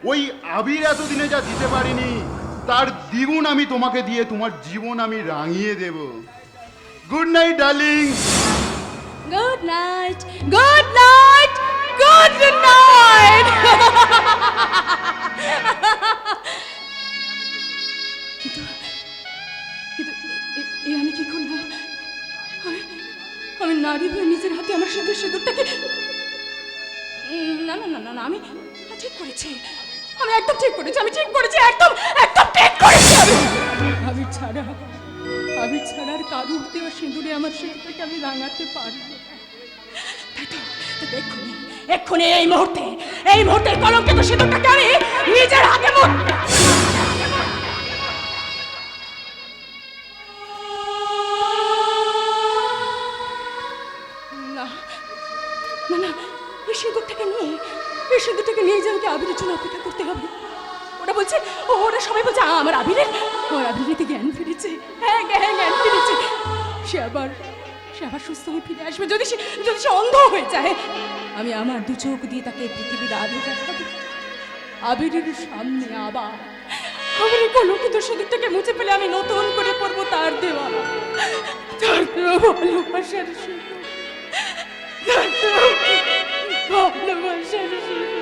ওই আবির এতদিনে যা দিতে পারিনি তার দ্বিগুণ আমি তোমাকে দিয়ে তোমার জীবন আমি রাঙিয়ে দেব। Good night darling.
Good night, good night, good night. কিন্তু কিন্তু আমি কি করবো? আমি নারী হয়ে নিজের হাতে আমার সিঁদুরটাকে, না না না না না, আমি ঠিক করেছি, আমি একদম ঠিক করেছি, আমি ঠিক করেছি, একদম একদম ঠিক করেছি। আমি ছাড়া আর কারুর দেওয়া সিঁদুরে আমার সিঁদুরটাকে আমি রাঙাতে পারবো। তাই তো এক্ষুনি এই মুহূর্তে কলঙ্কিত সিঁদুরটাকে আমি নিজের হাতে না না না, এই সিঁদুরটাকে নিয়ে যে আমাকে আবিরের জন্য অপেক্ষা করতে হবে। ওরা সবাই বলছে আমার আবিরের জ্ঞান ফিরেছে। হ্যাঁ জ্ঞান ফিরেছে। সে আবার সুস্থ হয়ে ফিরে আসবে। যদি সে অন্ধ হয়ে যায়, আমি আমার দু চোখ দিয়ে তাকে পৃথিবীর আলো দেখাবো। আবিরের সামনে আবার আমার এই কলঙ্কিত সিঁদুরটাকে মুছে ফেলে আমি নতুন করে পড়বো তার দেওয়া ভালোবাসার সিঁদুর, ভালোবাসার সিঁদুর।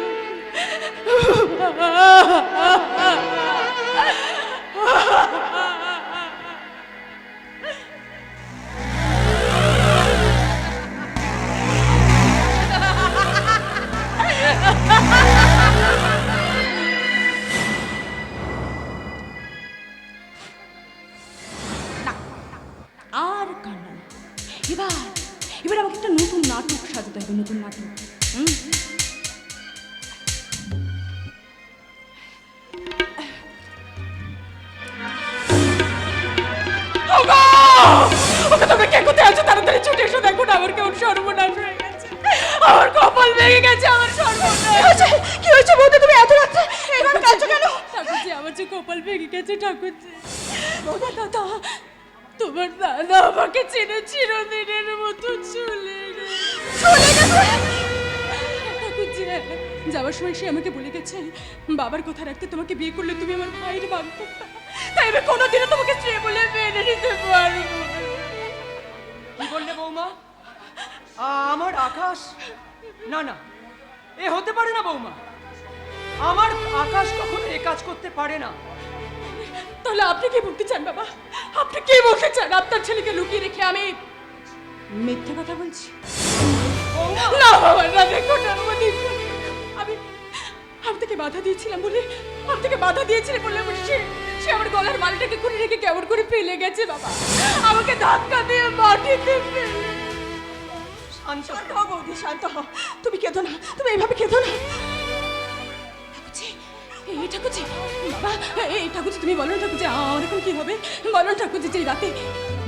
আর কান্না না। এবার আমাকে একটা নতুন নাটক সাজাতে হবে, নতুন নাটক। তোমরা কে কোথায় আছো? তাড়াতাড়ি ছুটে এসো, দেখো না আমার কেমন সর্বনাশ হয়ে গেছে, আমার কপাল ভেঙে গেছে, আমার সর্বনাশ। কি হয়েছে বৌদি, তুমি এত রাত্রে এখানে কাঁদছো কেন? ঠাকুরজি, আমার যে কপাল ভেঙে গেছে ঠাকুরজি। দাদা, তোমার দাদা আমাকে ছেড়ে চিরদিনের মতো চলে গেছে। ঠাকুরজি, যাওয়ার সময় সে আমাকে বলে গেছে, বাবার কথা রাখতে তোমাকে বিয়ে করলে তুমি আমার ভাইয়ের বাগদত্তা, তাই আমি কোনোদিনও তোমাকে স্ত্রী বলে মেনে নিতে পারবো।
কি বললে বৌমা? আমার আকাশ? না না, এ হতে পারে না বৌমা। আমার আকাশ কখনো এ কাজ করতে পারে না।
তাহলে আপনি কি বলতে চান বাবা? আপনি কি বলতে চান? আপনার ছেলেকে লুকিয়ে রেখে আমি মিথ্যে কথা বলছি? না বাবা, না, দেখুন আমি তাকে বাধা দিয়েছিলাম বলে সে আমার গলার মালাটাকে খুলে রেখে কেমন করে ফেলে গেছে বাবা, আমাকে ধাক্কা দিয়ে মাটিতে ফেলে। শান্ত হও বৌদি, শান্ত হও। তুমি কেঁদো না, তুমি এইভাবে কেঁদো না। এই ঠাকুরজি, বাবা, এই ঠাকুরজি, তুমি বলো না ঠাকুরজি আমার এখন কি হবে? বলো না ঠাকুরজি,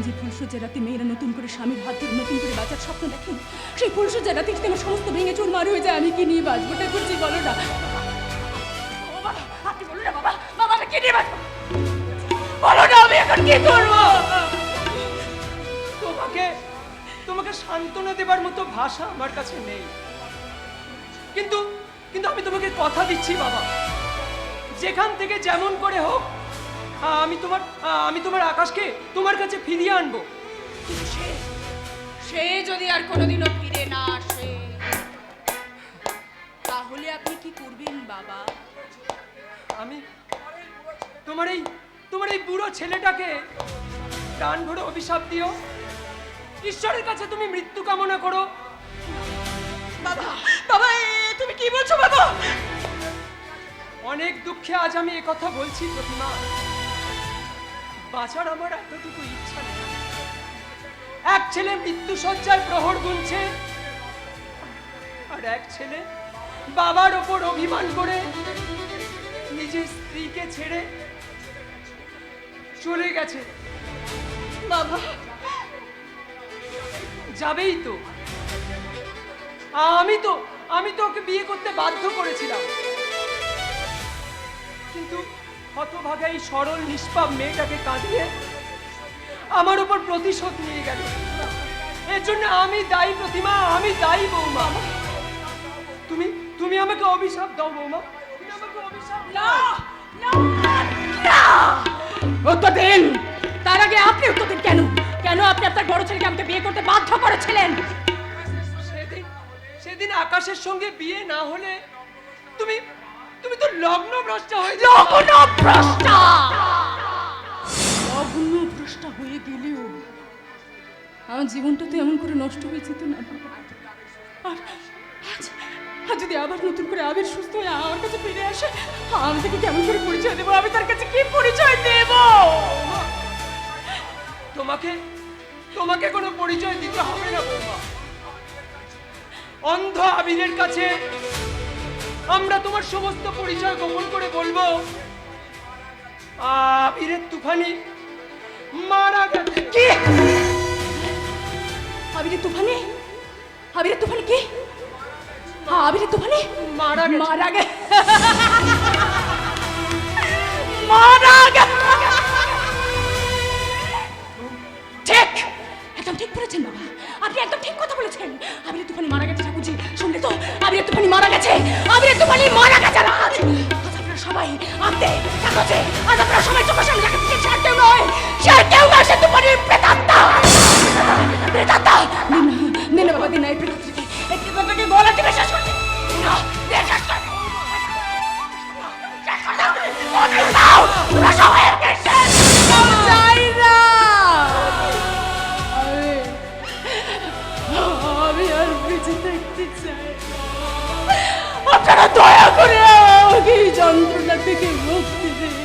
যে ফুলসজ্জার রাতে মেয়েরা নতুন করে স্বামীর হাত ধরে নতুন করে বাঁচার স্বপ্ন দেখেন, সেই ফুলসজ্জার রাতে যদি আমার সমস্ত ভেঙে চুরমার হয়ে যায়, আমি কি নিয়ে বাঁচবো? ঠাকুরজি বলো না। আপনি বলো না বাবা, বাবা আমি কি নিয়ে বাঁচবো? বলো না, আমি এখন কি করবো?
তোমাকে সান্ত্বনা দেবার মতো ভাষা আমার কাছে নেই, কিন্তু আমি তোমাকে কথা দিচ্ছি বাবা, যেখান থেকে যেমন করে হোক আমি তোমার আকাশকে তোমার কাছে ফিরিয়ে আনবো।
সে যদি আর কোনোদিনও ফিরে না আসে, তাহলে আপনি কি করবেন বাবা?
আমি তোমার এই বুড়ো ছেলেটাকে প্রাণ ভরে অভিশাপ দিও, ঈশ্বরের কাছে তুমি মৃত্যু কামনা করো।
বাবা, বাবা, তুমি কি বলছো বাবা?
অনেক দুঃখে আজ আমি কথা বলছি প্রতিমা, বাঁচার আমার এতটুকু ইচ্ছা নেই। এক ছেলে মৃত্যু সজ্জায় প্রহর গুনছে, আর এক ছেলে বাবার ওপর অভিমান করে নিজের স্ত্রীকে ছেড়ে চলে গেছে।
বাবা,
যাবেই তো। আমি তো ওকে বিয়ে করতে বাধ্য করেছিলাম, কিন্তু হতভাগা এই সরল নিষ্পাপ মেয়েটাকে কাঁদিয়ে আমার উপর প্রতিশোধ নিয়ে গেল। এর জন্য আমি দায়ী প্রতিমা, আমি দায়ী বৌমা। তুমি আমাকে অভিশাপ দাও বৌমা, তুমি আমাকে অভিশাপ দাও।
উত্তর দিন। তার আগে আপনি উত্তর দিন। কেন কেন আপনি আপনার বড় ছেলেকে আমাকে বিয়ে করতে বাধ্য করেছিলেন?
সেদিন আকাশের সঙ্গে বিয়ে না হলে তুমি তো লগ্ন ভ্রষ্ট হয়ে
লগ্ন ভ্রষ্টা হয়ে গেলেও আমার জীবনটা তো এমন করে নষ্ট হয়ে যেত না। আর আজ যদি আবার নতুন করে আবির সুস্থ হয়ে আমার কাছে ফিরে আসে, আমি তাকে কেমন করে পরিচয় দেবো? আমি তার কাছে কি পরিচয় দেব?
তোমাকে কোনো পরিচয় দিতে হবে না বৌমা। অন্ধ আবিরের কাছে আমরা তোমার সমস্ত পরিচয় গোপন করে বলবো আবিরের তুফানি মারা গেছে।
কি? আবিরের তুফানি? আবিরের তুফানি কি? আবিরের তুফানি
মারা গেছে।
ঠিক, একদম ঠিক বলেছেন বাবা, আপনি একদম ঠিক কথা বলেছেন। আবিরের তুফানি মারা গেছে ঠাকুরজি, শুনলে তো? আবিরের তুফানি মারা গেছে, আবিরের তুফানি মারা গেছে। রাজ, আজ আপনারা সবাই আপনি ঠাকুরজি, আজ আপনারা সবাই চোখের সামনে যাকে পিছিয়ে সে কেউ নয়, সে তুফানির প্রেতাত্মা। প্রেতাত্মা দিন বাবা, দিন এই প্রেতাত্মাকে গলা টিপে শেষ করতে না, শেষ করতে আমি আর বেঁচে থাকতে চাই। আপনারা দয়া করে আমাকে এই যন্ত্রণা থেকে মুক্তি দিন।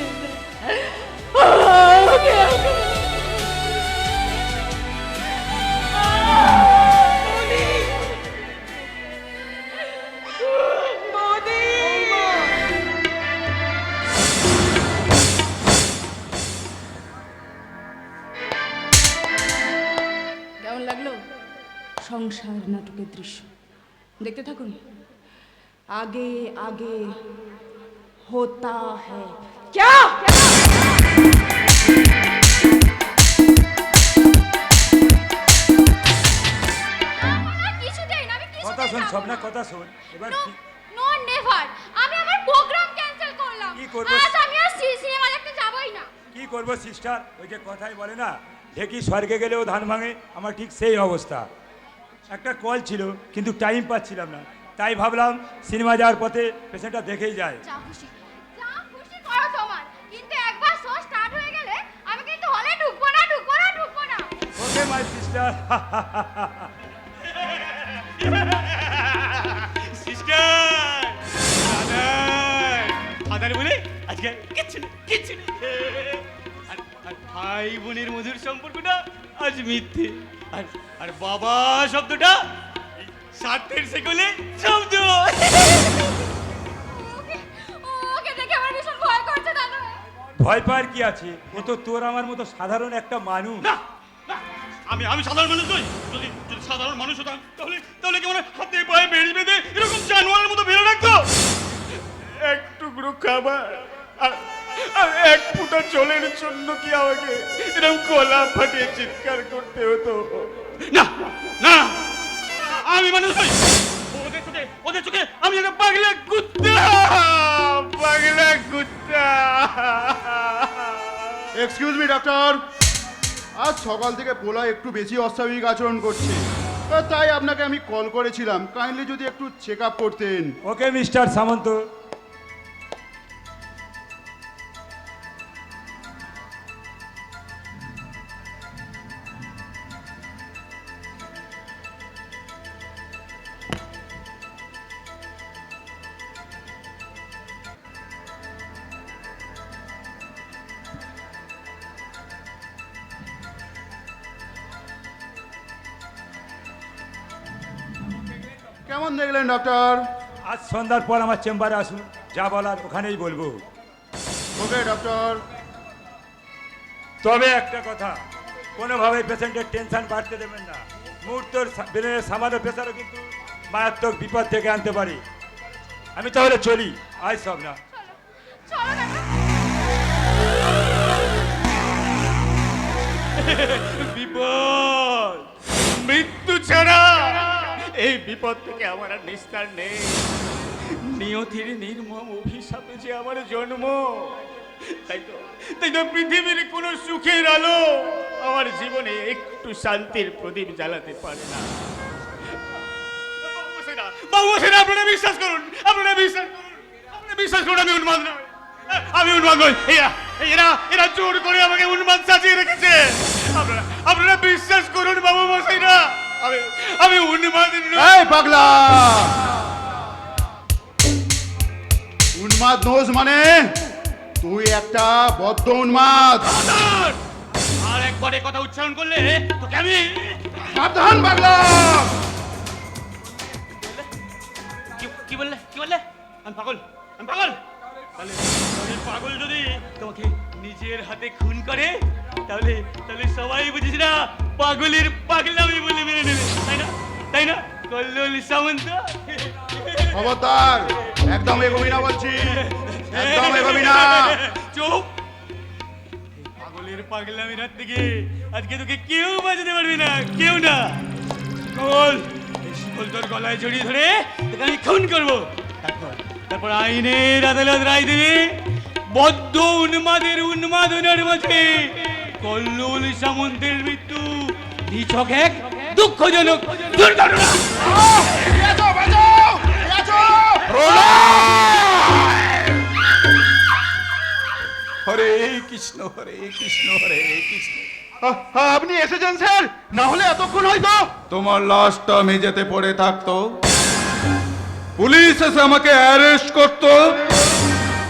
কেমন লাগলো সংসার নাটকের দৃশ্য? দেখতে থাকুন। আগে আগে होता है क्या?
কথা শোন স্বপ্না, কথা শোন। এবার
নো নেভার, আমি আমার প্রোগ্রাম ক্যান্সেল করলাম।
কি করব?
আজ আমি আর সিনেমা দেখতে যাবই না।
কি করবো সিস্টার, ওই যে কথাই বলে না, ঢেকি স্বর্গে গেলেও ধান ভাঙে, আমার ঠিক সেই অবস্থা। একটা কল ছিল কিন্তু টাইম পাচ্ছিলাম না, তাই ভাবলাম সিনেমা যাওয়ার পথে পেশেন্টটা দেখেই যায়।
যা খুশি করো তোমার, কিন্তু একবার শো স্টার্ট হয়ে গেলে আমি কিন্তু হলে ঢুকবো না।
ওকে মাই সিস্টার।
আদার বলে আজকে কিচ্ছু নেই। আর ভাই বোনের মধুর সম্পর্কটা আজ মিথ্যে। আর বাবা শব্দটা স্বার্থের সেকলে শব্দ।
ওকে দেখে আমার ভীষণ ভয় করছে দাদা।
ভয় পাওয়ার কি আছে, ও তো তোর আমার মতো সাধারণ একটা মানুষ।
আমি সাধারণ মানুষ নই। যদি সাধারণ মানুষ হতাম তাহলে কেমন হাতে পায়ে বেড়ে বেঁধে এরকম জানোয়ারের মতো বেরো রাখতো? এক টুকরো খাবার আর এক ফুটা জলের জন্য কি আমাকে এরকম গলা ফাটিয়ে চিৎকার করতে হতো? না না, আমি মানুষ নই। ওদের চোখে আমি একটা পাগলা কুত্তা।
এক্সকিউজ মি ডক্টর, আজ সকাল থেকে পোলা একটু বেশি অস্বাভাবিক আচরণ করছে, তাই আপনাকে আমি কল করেছিলাম, কাইন্ডলি যদি একটু চেক আপ করতেন।
ওকে মিস্টার সামন্ত।
কেমন দেখলেন ডক্টর?
আজ সন্ধ্যার পর আমার চেম্বারে আসুন, যা বলার ওখানেই বলবো।
ওকে ডক্টর।
তবে একটা কথা, কোনোভাবে পেশেন্টের টেনশন বাড়তে দেবেন না। মুহূর্তের ব্রেনের সামান্য প্রেসারও কিন্তু মারাত্মক বিপদ থেকে আনতে পারি। আমি তাহলে চলি, আজ সব না।
চলো কাকা।
বিপদ, মৃত্যু ছাড়া এই বিপদ থেকে আমার আর নিস্তার নেই। নিয়তির নির্মম অভিশাপে যে আমার জন্ম, তাই তো পৃথিবীর কোনো সুখের আলো আমার জীবনে একটু শান্তির প্রদীপ জ্বালাতে পারে না। বাবু বসেন, আপনারা বিশ্বাস করুন, আপনারা বিশ্বাস করুন, আপনারা বিশ্বাস করুন, আমি উন্মাদ নই, আমি উন্মাদ নই। এরা জোর করে আমাকে উন্মাদ সাজিয়ে রেখেছে। আপনারা বিশ্বাস করুন বাবু মশাইরা, আমি উন্মাদ নই।
এই পাগলা, উন্মাদ নোজ মানে তুই একটা বদ্ধ উন্মাদ।
আর একবার এই কথা উচ্চারণ করলে তোকে আমি
সাবধান পাগলা।
কি বললে আমি পাগল? তাহলে পাগল যদি তোমাকে নিজের হাতে খুন করে, তাহলে সবাই বুঝেছি না পাগলের পাগলামি বলে মেনে নেবে, তাই না কল্লোল সামন্ত?
খবরদার, একদম এগোবি না বলছি, একদম এগোবি না।
চুপ! পাগলের পাগলামির হাত থেকে আজকে তোকে কেউ বাঁচাতে পারবে না, কেউ না। কল এই শিকল তোর গলায় জড়িয়ে ধরে তোকে আমি খুন করবো। তারপর আইনের আদালত রায় দেবে। বদ্ধ উন্মাদের উন্মাদনার মাঝে কল্লোল সামন্তের মৃত্যু নিছক এক দুঃখজনক দুর্ঘটনা।
হরে কৃষ্ণ, হরে কৃষ্ণ, হরে কৃষ্ণ। আপনি এসেছেন স্যার, না হলে এতক্ষণ হয়তো তোমার লাশটা মেঝেতে পড়ে থাকতো, পুলিশ এসে আমাকে অ্যারেস্ট করতো,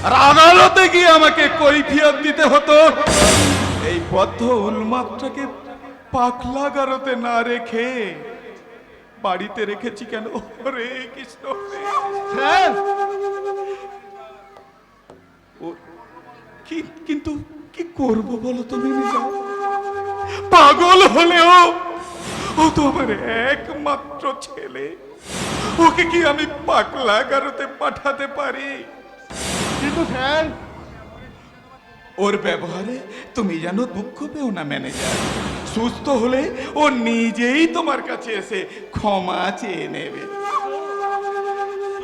আর আদালতে গিয়ে আমাকে কৈফিয়ত দিতে হতো। এই বদ্ধ উন্মাদটাকে পাগলা গারোতে না রেখে বাড়িতে রেখেছি কেন? হরে কৃষ্ণ। স্যার, কিন্তু কি করব বলো তুমি? পাগল হলেও ও তো আমার একমাত্র ছেলে, ওকে কি আমি পাগলা গারোতে পাঠাতে পারি? কিন্তু স্যার, ওর ব্যবহারে তুমি যেন দুঃখ পেও না ম্যানেজার। সুস্থ হলে ও নিজেই তোমার কাছে এসে ক্ষমা চেয়ে নেবে।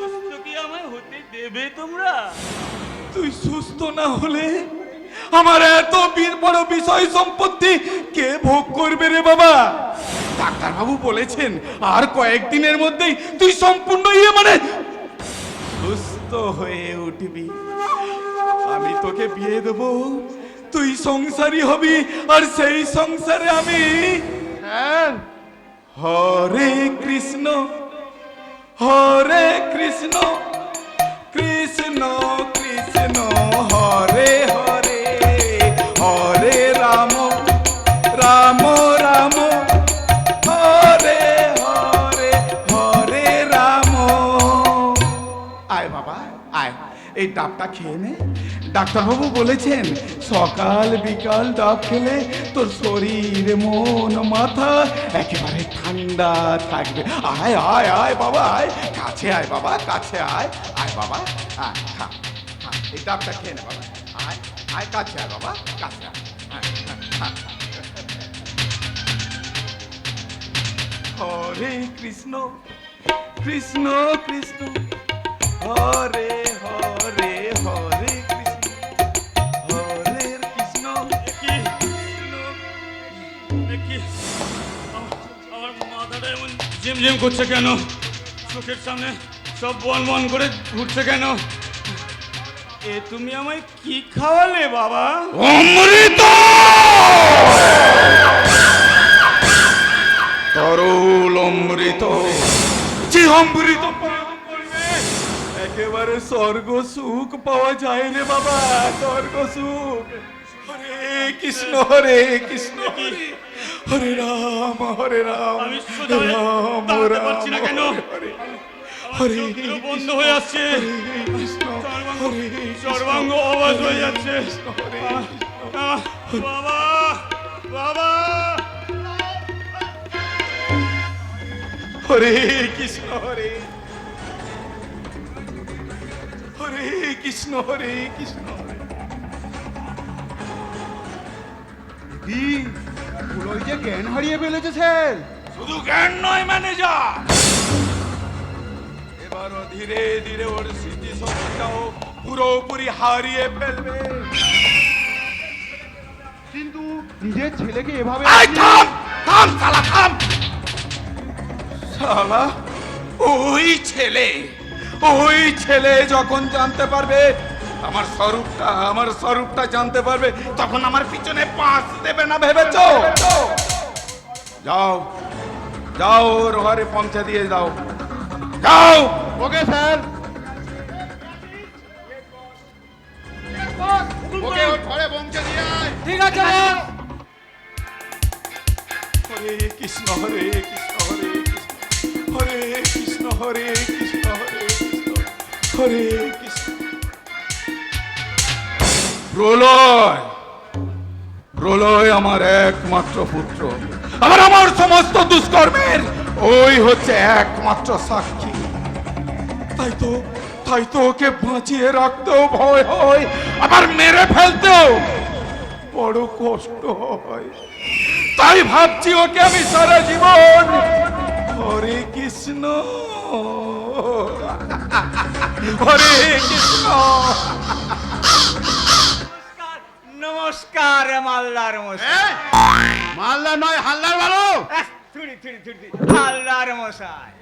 সুস্থ কি আমায় হতে দেবে তোমরা?
তুই সুস্থ না হলে আমার এত বড় বিষয় সম্পত্তি কে ভোগ করবে রে বাবা? ডাক্তারবাবু বলেছেন আর কয়েকদিনের মধ্যেই তুই সম্পূর্ণ সুস্থ হয়ে উঠবি। আমি তোকে বিয়ে দেবো, তুই সংসারী হবি, আর সেই সংসারে আমি হরে কৃষ্ণ, হরে কৃষ্ণ, কৃষ্ণ কৃষ্ণ হরে হরে, হরে রাম, রাম রাম, হরে হরে, হরে রাম। আয় বাবা আয়, এই ডাবটা খেয়ে নে। ডাক্তারবাবু বলেছেন সকাল বিকাল ডাব খেলে তোর শরীর মন মাথা একেবারে ঠান্ডা থাকবে। আয় আয় আয় বাবা আয়, কাছে আয় বাবা, কাছে আয়, আয় বাবা আয়, খা খা, এই ডাবটা খেয়ে নে বাবা, আয় আয়, কাছে আয় বাবা, কাছে আয়, হরে কৃষ্ণ, কৃষ্ণ কৃষ্ণ হরে হরে, হরে কৃষ্ণ, হরে কৃষ্ণ।
আমার মাথাটা এমন ঝিমঝিম করছে কেন? চোখের সামনে সব বন বন করে ঘুরছে কেন? এ তুমি আমায় কি খাওয়ালে বাবা?
অমৃত, তরল অমৃত, যে অমৃত একেবারে স্বর্গ সুখ পাওয়া যায় রে বাবা, স্বর্গ সুখ। হরে কৃষ্ণ, হরে কৃষ্ণ, হরে রাম, হরে রাম,
আমি সোজা হয়ে
রাম
দাঁড়াতে
রাম,
পারছি না কেন?
হরে
বন্ধ হয়ে আসছে, সর্বাঙ্গ অবাস হয়ে যাচ্ছে। বাবা, বাবা, হরে কৃষ্ণ, হরে হরে কৃষ্ণ, হরে কৃষ্ণ।
কি ওই যে জ্ঞান হারিয়ে ফেলেছে স্যার।
শুধু জ্ঞান নয় ম্যানেজার, এবারও ধীরে ধীরে ওর স্মৃতি শক্তিটাও পুরোপুরি হারিয়ে ফেলবে।
কিন্তু নিজের ছেলেকে এভাবে
এই থাম, থাম শালা, থাম শালা। ওই ছেলে যখন জানতে পারবে আমার স্বরূপটা জানতে পারবে, তখন আমার পিছনে পাঁচ দেবে না ভেবেছো? যাও যাও, ওর ঘরে পৌঁছে দিয়ে যাও, যাও।
Okay sir. ওকে ওর ঘরে পৌঁছে দিয়ে আয়।
ঠিক আছে
হরে কৃষ্ণ, হরে কৃষ্ণ, হরে কৃষ্ণ, হরে কৃষ্ণ, হরে কৃষ্ণ, হরে কৃষ্ণ। প্রলয় আমার একমাত্র পুত্র, আমার সমস্ত দুষ্কর্মের ওই হচ্ছে একমাত্র সাক্ষী। তাই তো ওকে বাঁচিয়ে রাখতেও ভয় হয়, আবার মেরে ফেলতেও বড় কষ্ট হয়। তাই ভাবছি ওকে আমি সারা জীবন হরে কৃষ্ণ, হরে কৃষ্ণ।
নমস্কার মালদার মশাই।
মালদা নয় হালদার বলো।
হালদার মশাই।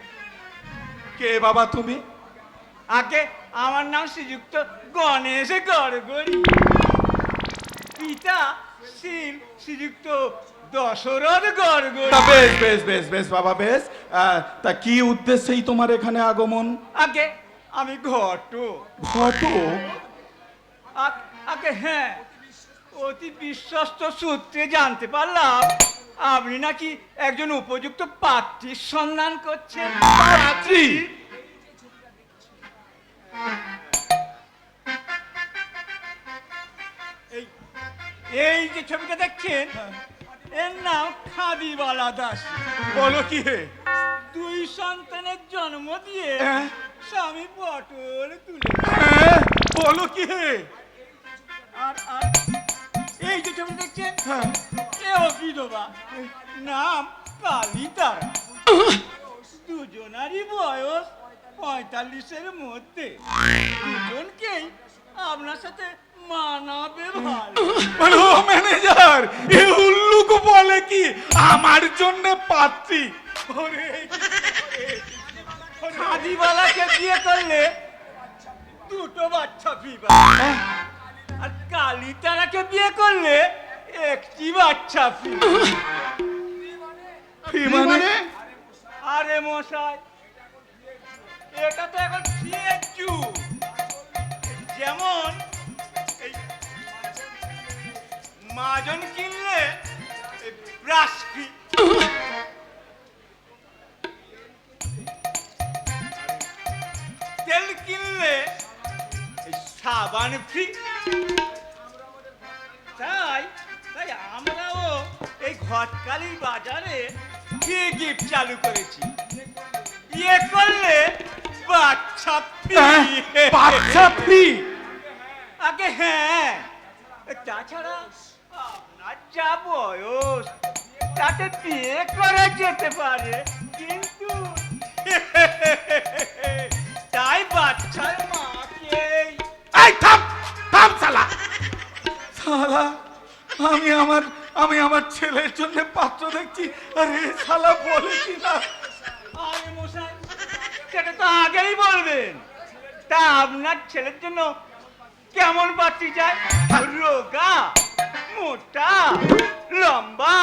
কে বাবা তুমি?
আগে আমার নাম শ্রীযুক্ত গণেশ গড়গড়ি, পিতা শ্রীযুক্ত দশরথ গড়গড়ি।
তা বেশ বেশ বেশ বেশ বাবা বেশ। তা কি উদ্দেশ্যেই তোমার এখানে আগমন?
আগে আমি ঘটক। আগে হ্যাঁ, অতি বিশ্বস্ত সূত্রে জানতে পারলাম আপনি নাকি একজন উপযুক্ত পাত্রীর সন্ধান করছেন।
পাত্রী?
এই যে ছবিটা দেখছেন, এর নাম খাদিবালা দাস।
বলো কি হে?
দুই সন্তানের জন্ম দিয়ে স্বামী পটল তুলে।
বলো কি হে?
আর এই যে ছবি দেখছেন, এও বিধবা, নাম কালিতারা। দুজনারই বয়স 45-এর মধ্যে। দুজনকেই আপনার সাথে মানাবে ভালো।
ম্যানেজার, এ উল্লুক বলে কি আমার জন্য পাত্রী?
খাদিবালাকে বিয়ে করলে দুটো বাচ্চা পিবা, আর কালিতারাকে বিয়ে করলে একটি বাচ্চা পিবা।
মানে
আরে মশাই, এটা তো এখন ফ্রিয়ের যুগ। যেমন এই মাজন কিনলে ব্রাশ ফ্রি, তেল কিনলে সাবান ফ্রি। তাই আমরাও এই ঘটকালির বাজারে ফ্রি গিফট চালু করেছি। বিয়ে করলে বাচ্চা ফ্রি।
বাচ্চা ফ্রি?
আগে হ্যাঁ, তাছাড়া আপনার যা বয়স তাতে বিয়ে করা যেতে পারে, কিন্তু তাই বাচ্চার মাকে।
এই থাম, থাম শালা। শালা, আমি আমার ছেলের জন্য পাত্র দেখছি, আরে শালা বলে কি না?
আরে মশাই, সেটা তো আগেই বলবেন। তা আপনার ছেলের জন্য কেমন পাত্রী চাই? রোগা, মোটা, লম্বা,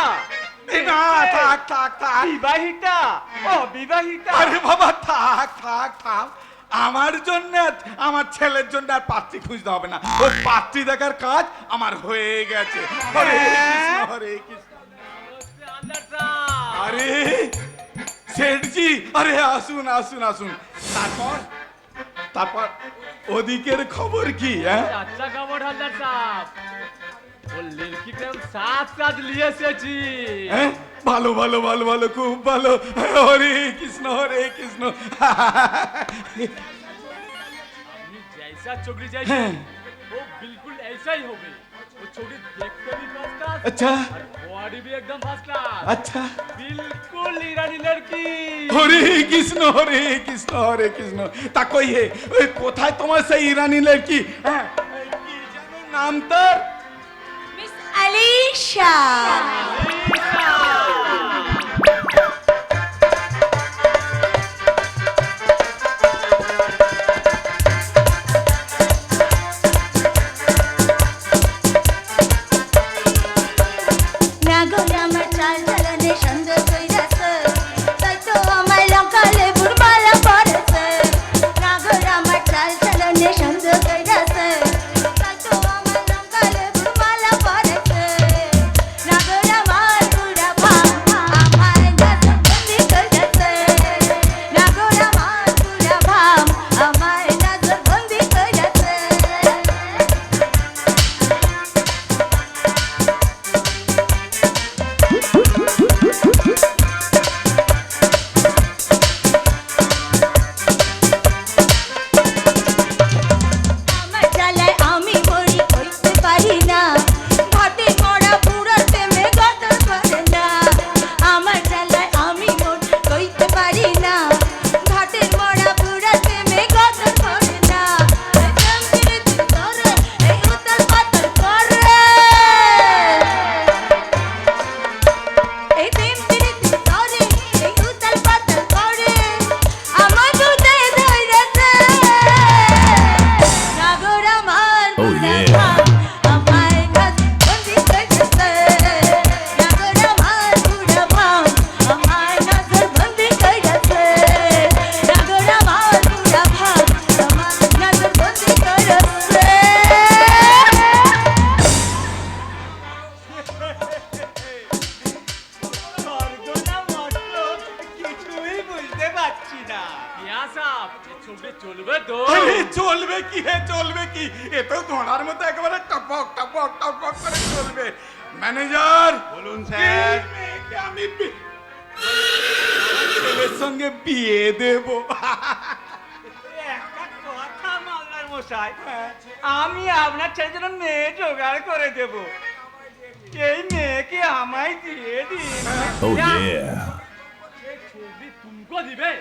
না থাক থাক থাক।
বিবাহিতা, অবিবাহিতা?
আরে বাবা থাক থাক থাক। আমার জন্য, আমার ছেলের জন্য আর পাত্রী খুঁজতে হবে না। ও পাত্রী দেখার কাজ আমার হয়ে গেছে। হরে কৃষ্ণ, হরে কৃষ্ণ। আরে শেঠজি, আরে আসুন আসুন আসুন। তারপর তারপর ওদিকের খবর কি? হ্যাঁ,
अच्छा खबर हल्दार साहब, वो लड़की को हम साथ साथ लिए एसेছি।
হ্যাঁ, ভালো ভালো ভালো ভালো, খুব ভালো। হরে কৃষ্ণ হরে কৃষ্ণ।
আপনি जैसा चोकरी चाहिए वो बिल्कुल ऐसा ही होगा। वो चोकरी देखते भी फर्स्ट क्लास
আচ্ছা
और बॉडी भी एकदम फर्स्ट क्लास,
আচ্ছা।
बिल्कुल ईरानी लड़की।
হরে কৃষ্ণ হরে কৃষ্ণ হরে কৃষ্ণ। তা কই হে, ওই কোথায় তোমার সেই ইরানি লড়কি? হ্যাঁ, এই কি যেন নাম তার?
মিস আলিশা।
আরে চলবে কি হে, চলবে কি? এ তো ঘোড়ার মতো একেবারে টপক টপক টপক করে চলবে। ম্যানেজার
বলুন স্যার।
আমি ছেলের সঙ্গে বিয়ে দেব।
একটা কথা মালদার মশাই, আমি আপনার ছেলের জন্য মেয়ে জোগাড় করে দেব। এই মেয়েকে আমায় দিয়ে দিন।
ছবি তুমকো দিবে?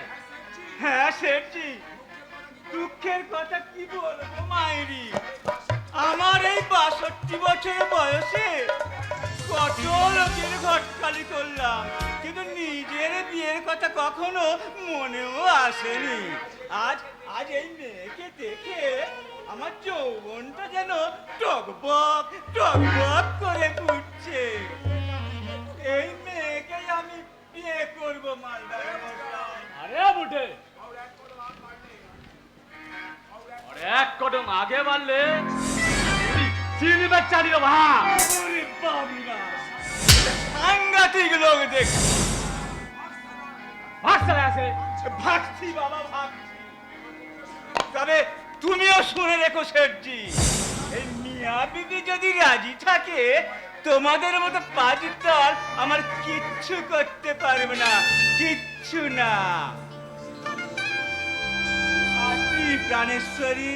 হ্যাঁ শেঠজি, দুঃখের কথা কি বলবো মাইরি, আমার এই 62 বছর বয়সে কত লোকের ঘটকালি করলাম, কিন্তু নিজের বিয়ের কথা কখনো মনেও আসেনি। আজ আজ এই মেয়েকে দেখে আমার যৌবনটা যেন টকবক টকবক করে ফুটছে। এই মেয়েকেই আমি বিয়ে করবো মালদার মশাই।
अरे बुढ़े, और एक कदम आगे बढ़ले सीधी में चलियो वहाँ।
ওরে বাবুরা, সাংঘাতিক লোক দেখছি।
भाग चले ऐसे।
ভাগছি বাবা ভাগছি। তবে তুমিও শুনে রেখো শেঠজি, এই মিয়া বিবি যদি রাজি থাকে, তোমাদের মতো পাজির দল আমার কিচ্ছু করতে পারবে না, কিচ্ছু না। আসি প্রাণেশ্বরী,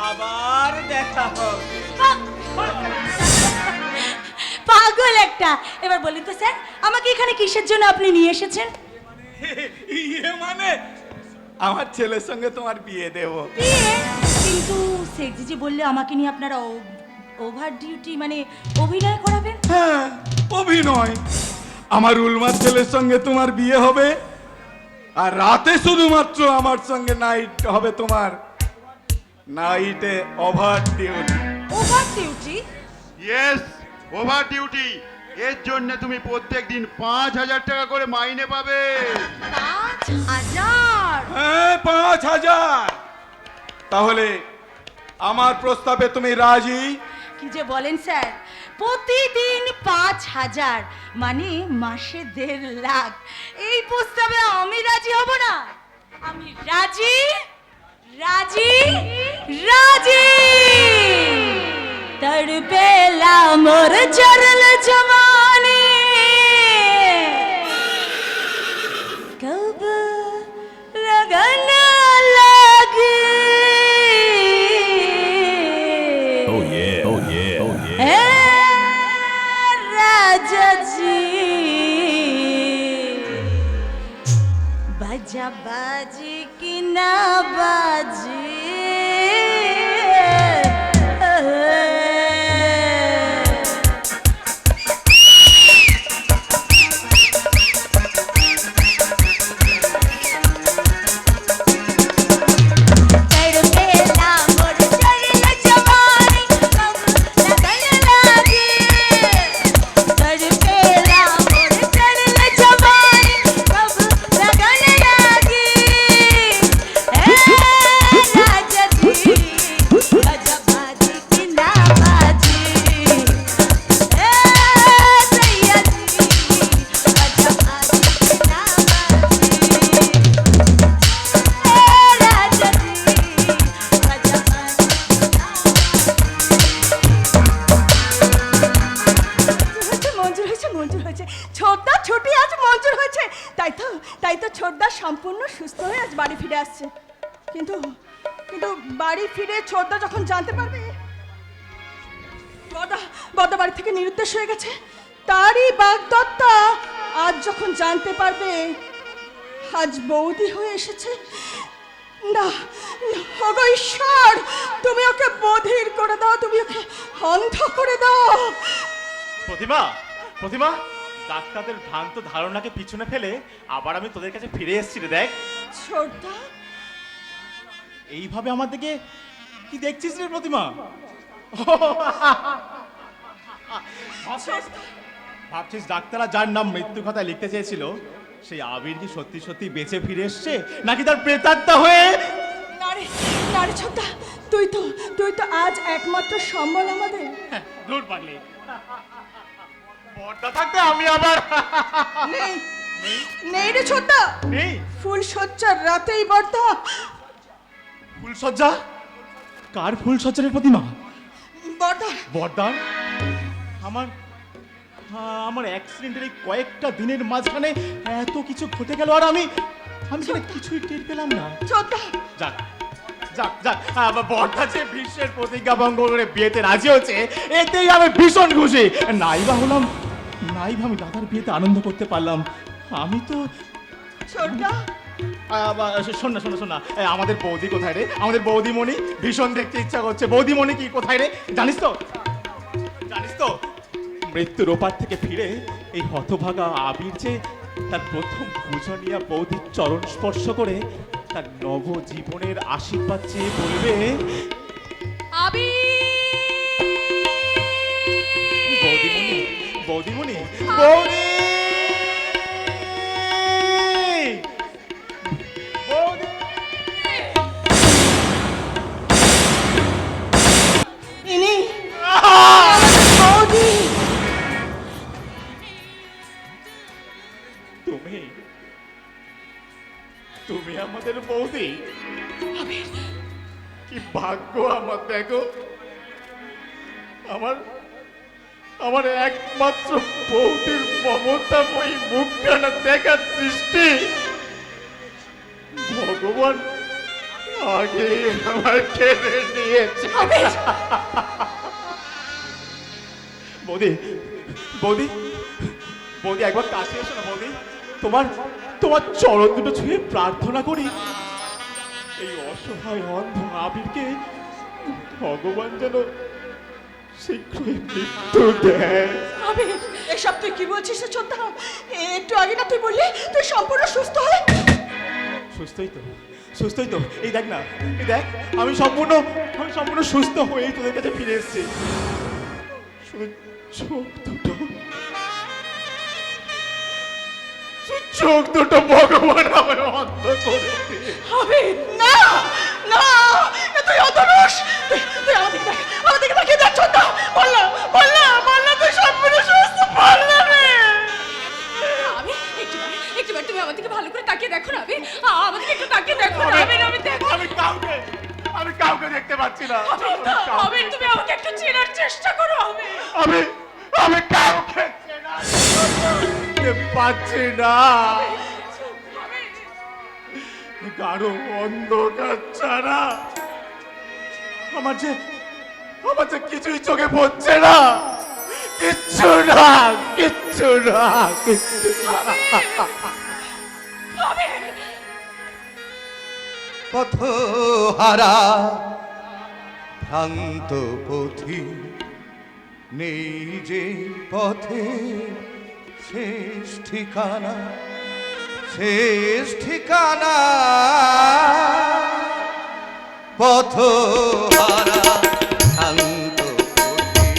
আবার দেখা হবে।
পাগল একটা। এবার বলুন তো স্যার, আমাকে এখানে কিসের জন্য আপনি নিয়ে এসেছেন?
ইয়ে মানে আমার ছেলের সঙ্গে তোমার বিয়ে দেব।
বিয়ে? কিন্তু শেঠজি যে বললে আমাকে নিয়ে আপনারা ওভার ডিউটি মানে অভিনয় করাবেন।
হ্যাঁ, অভিনয়। আমার উলমার ছেলের সঙ্গে তোমার বিয়ে হবে, আর রাতে শুধুমাত্র আমার সঙ্গে নাইট হবে তোমার। নাইটে over duty.
Over duty?
Yes, over duty. এর জন্য তুমি প্রত্যেক দিন 5,000 টাকা করে মাইনে পাবে।
5,000?
হ্যাঁ, 5,000। তাহলে আমার প্রস্তাবে তুমি রাজি?
কি যে বলেন স্যার, প্রতিদিন 5,000, মানে মাসে 1.5 লাখ। এই প্রস্তাবে আমি রাজি হব না। আমি রাজি রাজি রাজি। तड़पेला मोर चरल जवानी, कब लगन लगे।
Oh yeah, oh yeah, oh yeah.
ए राजा जी, बाजा बाजी की ना बाजी। সম্পূর্ণ সুস্থ হয়ে আজ বাড়ি ফিরে আসছে। কিন্তু কিন্তু বাড়ি ফিরে ছোটদা যখন জানতে পারবে বড়দা বাড়ি থেকে নিরুদ্দেশ হয়ে গেছে, তারই বাগদত্তা আজ যখন জানতে পারবে আজ বৌদি হয়ে এসেছে, না ওগো ঈশ্বর, তুমি ওকে বধির করে দাও, তুমি ওকে অন্ধ করে দাও।
প্রতিমা, প্রতিমা, ডাক্তারদের ভ্রান্ত ধারণাকে পিছনে ফেলে আবার আমি তোদের কাছে ফিরে এসেছি রে। দেখ
ছোটদা,
এইভাবে আমার দিকে কি দেখছিস রে প্রতিমা? ভাবছিস ডাক্তাররা যার নাম মৃত্যু খাতায় লিখতে চেয়েছিল সেই আবির কি সত্যি সত্যি বেঁচে ফিরে এসছে, নাকি তার প্রেতাত্মা হয়ে?
না রে ছোটদা, তুই তো আজ একমাত্র সম্বল আমাদের।
দূর পাগলি, বড়দা থাকতে আমি আবার
নেই রে ছোটদা,
নেই।
ফুল সজ্জার রাতেই বড়দা।
ফুলসজ্জা? কার ফুলসজ্জার প্রতিমা? বড়দা। আমার অ্যাক্সিডেন্টের এই কয়েকটা দিনের মাঝখানে এত কিছু ঘটে গেল আর আমি সেটা কিছুই টের পেলাম না। যাক যাক যাক, বড়দা যে বিশ্বের প্রতিজ্ঞা ভঙ্গ করে বিয়েতে রাজি হচ্ছে এতেই আমি ভীষণ খুশি। নাইবা আমি দাদার বিয়েতে আনন্দ করতে পারলাম। আমি তো শোন না, আমাদের বৌদি কোথায় রে? আমাদের বৌদিমণি ভীষণ দেখতে ইচ্ছা করছে। বৌদিমণি কি কোথায় রে? জানিস তো মৃত্যুর ওপার থেকে ফিরে এই হতভাগা আবির যে তার প্রথম পূজনীয়া বৌদির চরণ স্পর্শ করে তার নবজীবনের আশীর্বাদ চেয়ে বলবে, বৌদিমণি, বৌদি। তুমি আমাদের বৌদি? কি ভাগ্য আমার! দেখো, আমার একমাত্র বৌদির মমতাময়ী মুখখানা দেখার দৃষ্টি ভগবান আগে আমার কেড়ে নিয়েছে। বৌদি, একবার কাছে এসো না বৌদি। তোমার চরণ দুটো ছুঁয়ে প্রার্থনা করি এই অসহায় অন্ধ আবিরকে ভগবান যেন শীঘ্রই মৃত্যু দেয়।
এসব তুই কি বলছিস ছোটদা? একটু আগে না তুই বললি তুই সম্পূর্ণ সুস্থ হয়ে?
সুস্থই তো। এই দেখ না, আমি সম্পূর্ণ সুস্থ হয়েই তোদের কাছে ফিরে এসেছি। শুধু চোখ দুটো ভগবান আমায় অন্ধ করে
হবে না। তুই অধনুষ, তুই আমাদেরকে দেখ, আমাদেরকে দেখ ছোটদা। বললাম আমি একটুবার তুমি আমার দিকে ভালো করে তাকিয়ে দেখো না আমি আমাকে একটু তাকিয়ে দেখো না আমি দেখো
আমি কাউকে দেখতে পাচ্ছি না।
আমি তুমি আমাকে একটু চেনার চেষ্টা করো
আমি কাউকে দেখতে পাচ্ছি না। গাঢ় অন্ধকার ছাড়া আমার যে কিছুই চোখে পড়ছে না। কিচ্ছু না।
পথহারা ভ্রান্ত পথি নেই যে পথে শেষ ঠিকানা পথহারা ভ্রান্ত পথি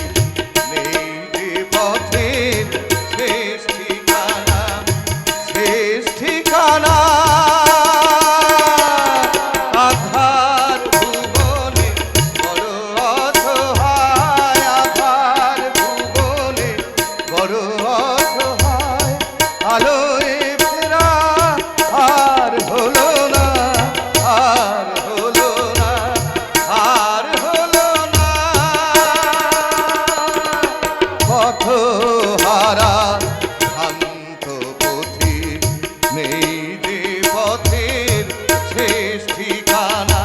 নেই যে পথে শেষ ঠিকানা আধার ভুবনে বড় অসহায় আধার ভুবনে বড় অসহায় আলোয় ফেরা আর হলো না পথহারা ভ্রান্ত পথি নেই যে পথের শেষ ঠিকানা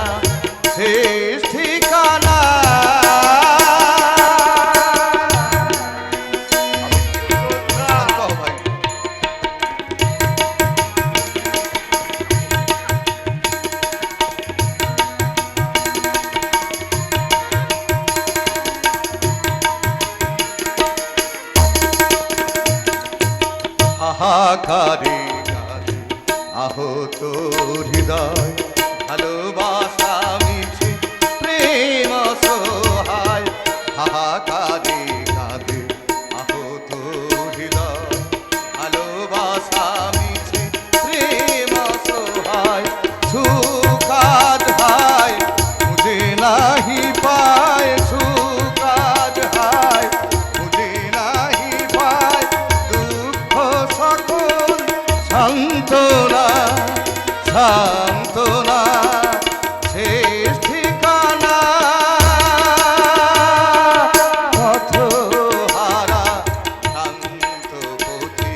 ভাই হাহাকারে কাঁদে আহত হৃদয় ভালোবাসা মিছে প্রেম সহায় হাহাকারে কাঁদে আহত হৃদয় ভালোবাসা মিছে প্রেম সহায় সুকাজ হায় মুঝে নাহি পায় সুকাজ হায় মুঝে নাহি পায় দুঃখ সকল সান্ত্বনা শেষ ঠিকানা পথহারা ভ্রান্ত পথি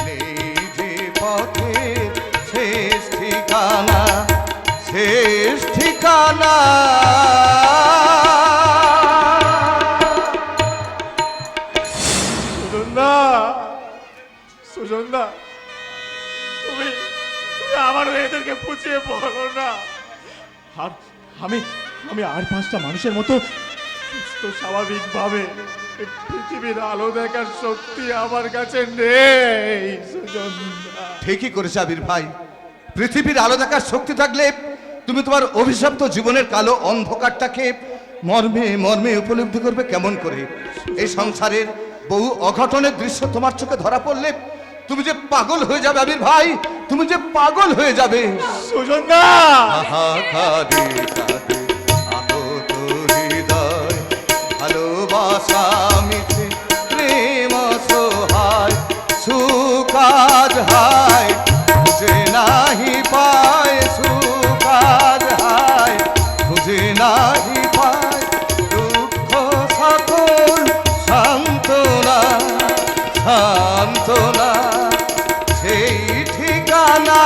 নেই যে পথে শেষ ঠিকানা
সুজনদা তুমি আমার এদেরকে বুঝিয়ে বলো না। আর আমি আর 5টা মানুষের মতো সুস্থ স্বাভাবিকভাবে পৃথিবীর আলো দেখার শক্তি আমার কাছে নেই। সুজনদা
ঠিকই করেছে আবির ভাই, পৃথিবীর আলো দেখার শক্তি থাকলে তুমি তোমার অভিশপ্ত জীবনের কালো অন্ধকারটাকে মর্মে উপলব্ধি করবে কেমন করে? এই সংসারের বহু অঘটনের দৃশ্য তোমার চোখে ধরা পড়লে তুমি যে পাগল হয়ে যাবে আবির ভাই, তুমি যে পাগল হয়ে যাবে।
সুজনদা
হাহাকারে কাঁদে আহত হৃদয় ভালোবাসা মিছে প্রেম সহায় সুকাজ হায় খুঁজে নাহি পায় সুকাজ হায় খুঁজে নাহি পায় দুঃখ সকল সান্ত্বনা সেই ঠিকানা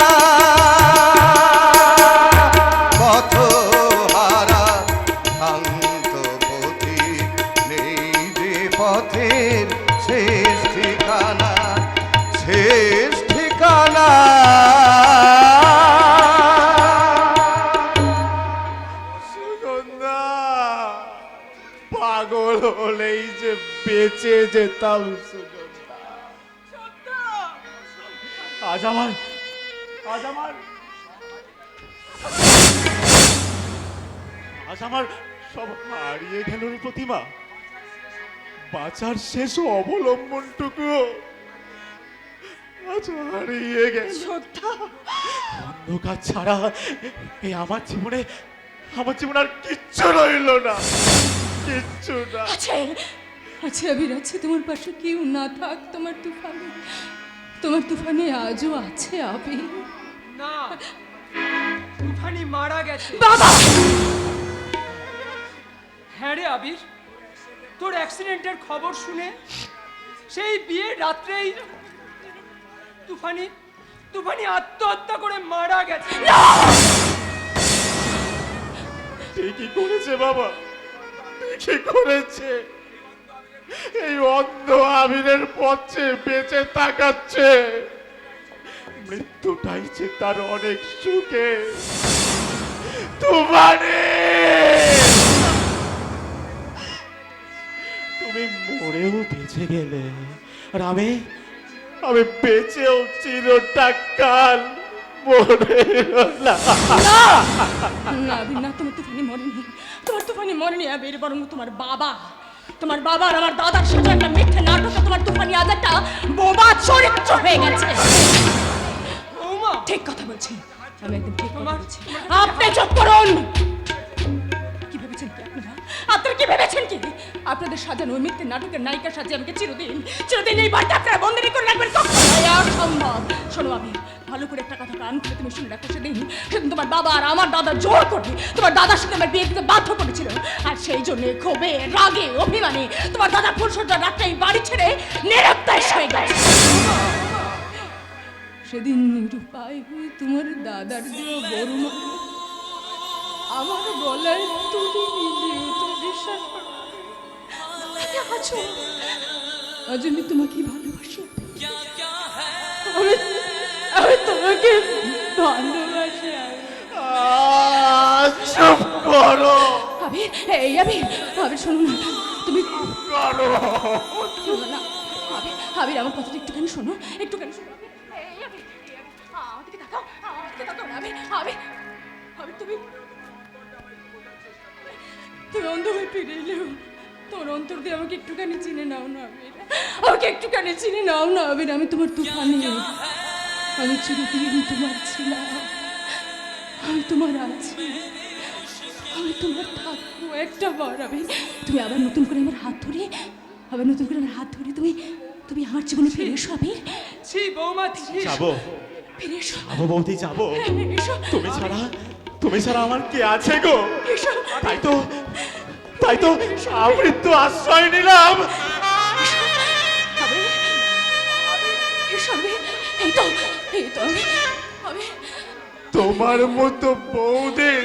পথহারা ভ্রান্ত পথি নেই যে পথের শেষ ঠিকানা
সুজনদা পাগল হলেই যে বেঁচে যেতাম। সুজনদা আজ আমার সব হারিয়ে গেল রে প্রতিমা। বাঁচার শেষ অবলম্বনটুকু আজ হারিয়ে গেল। অন্ধকার ছাড়া এই আমার জীবনে আর কিচ্ছু রইল না, কিচ্ছু না।
আছে আবির, আছে তোমার পাশে কেউ না থাক তোমার তুফানে আজও আছে আবির।
না, তুফানি মারা গেছে।
বাবা!
হ্যাঁ রে আবির, তোর অ্যাক্সিডেন্টের খবর শুনে সেই বিয়ের রাত্রেই তুফানি আত্মহত্যা করে মারা গেছে।
ঠিকই করেছে বাবা, ঠিকই করেছে। এই অন্ধ আবিরের পথে বেঁচে তাকাচ্ছে, মৃত্যুটাই যে তার অনেক সুখে। তুমি মরেও বেঁচে গেলে, আর আমি বেঁচেও চিরটা কাল মরে
না আবির, না, তোমার তুফানি মরেনি আবির, বরং তোমার বাবা আর আমার দাদার সাথে একটা মিথ্যে নাটকে তোমার তুফানি আজ একটা বোবা চরিত্র হয়ে গেছে। ঠিক কথা বলছি, আমি একদম ঠিক কথা বলছি। আপনি চুপ করুন। কি ভেবেছেন কি আপনারা কি ভেবেছেন কি আপনাদের সাজানো ওই মিথ্যে নাটকের নায়িকা সাজিয়ে আমাকে চিরদিন এই বাড়িতে আপনারা বন্দিনী করে রাখবেন? অসম্ভব। শোনো আমি ভালো করে একটা কথা কান খুলে তুমি শুনে রাখো, সেদিন তোমার বাবা আর আমার দাদা জোর করে তোমার দাদার সাথে আমার বিয়ে দিতে বাধ্য করেছিল, আর সেই জন্য ক্ষোভে রাগে অভিমানে তোমার দাদা ফুলসজ্জার রাতটা এই বাড়ি ছেড়ে নিরুদ্দেশ হয়ে গেছে। সেদিন নিরুপায় হয়ে তোমার দাদার দেওয়া বড় আমার গলায় তুলে নিলেও তুমি বিশ্বাস করো আছো, আজ আমি তোমাকে ভালোবাসি। আমি তোমাকে ভালোবাসি।
চুপ করো
আবির, আবির শোনো না, তুমি
করো।
না আবির, আমার কথাটা একটুখানি শোনো। তুমি অন্ধ হয়ে ফিরে এলেও তোমার অন্তর দিয়ে আমাকে একটুখানি চিনে নাও না আবির, আমি তোমার তুফানি, আমি চিরদিন তোমার ছিলাম, আমি তোমার আছি, আমি তোমার থাকবো একটা বার। তুমি আবার নতুন করে আমার হাত ধরে তুমি আমার জীবনে ফিরে এসো আবির।
ছি বৌমা,
যাবো
ফিরে এসো
বৌদি, যাবো।
এসো।
তুমি ছাড়া আমার কে আছে গো? তাই তো আমৃত্যু আশ্রয় নিলাম। তোমার মতো বৌদের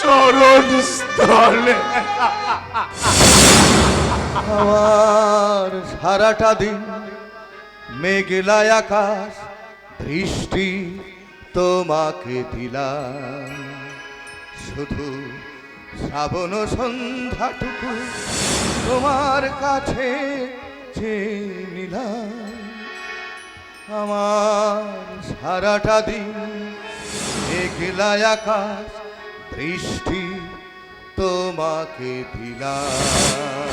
চরণ স্থলে
আমার সারাটা দিন মেঘলা আকাশ বৃষ্টি তোমাকে দিলাম, শুধু শ্রাবণ সন্ধ্যাটুকু তোমার কাছে চেয়ে নিলাম। আমার সারাটা দিন মেঘলা আকাশ বৃষ্টি তোমাকে দিলাম।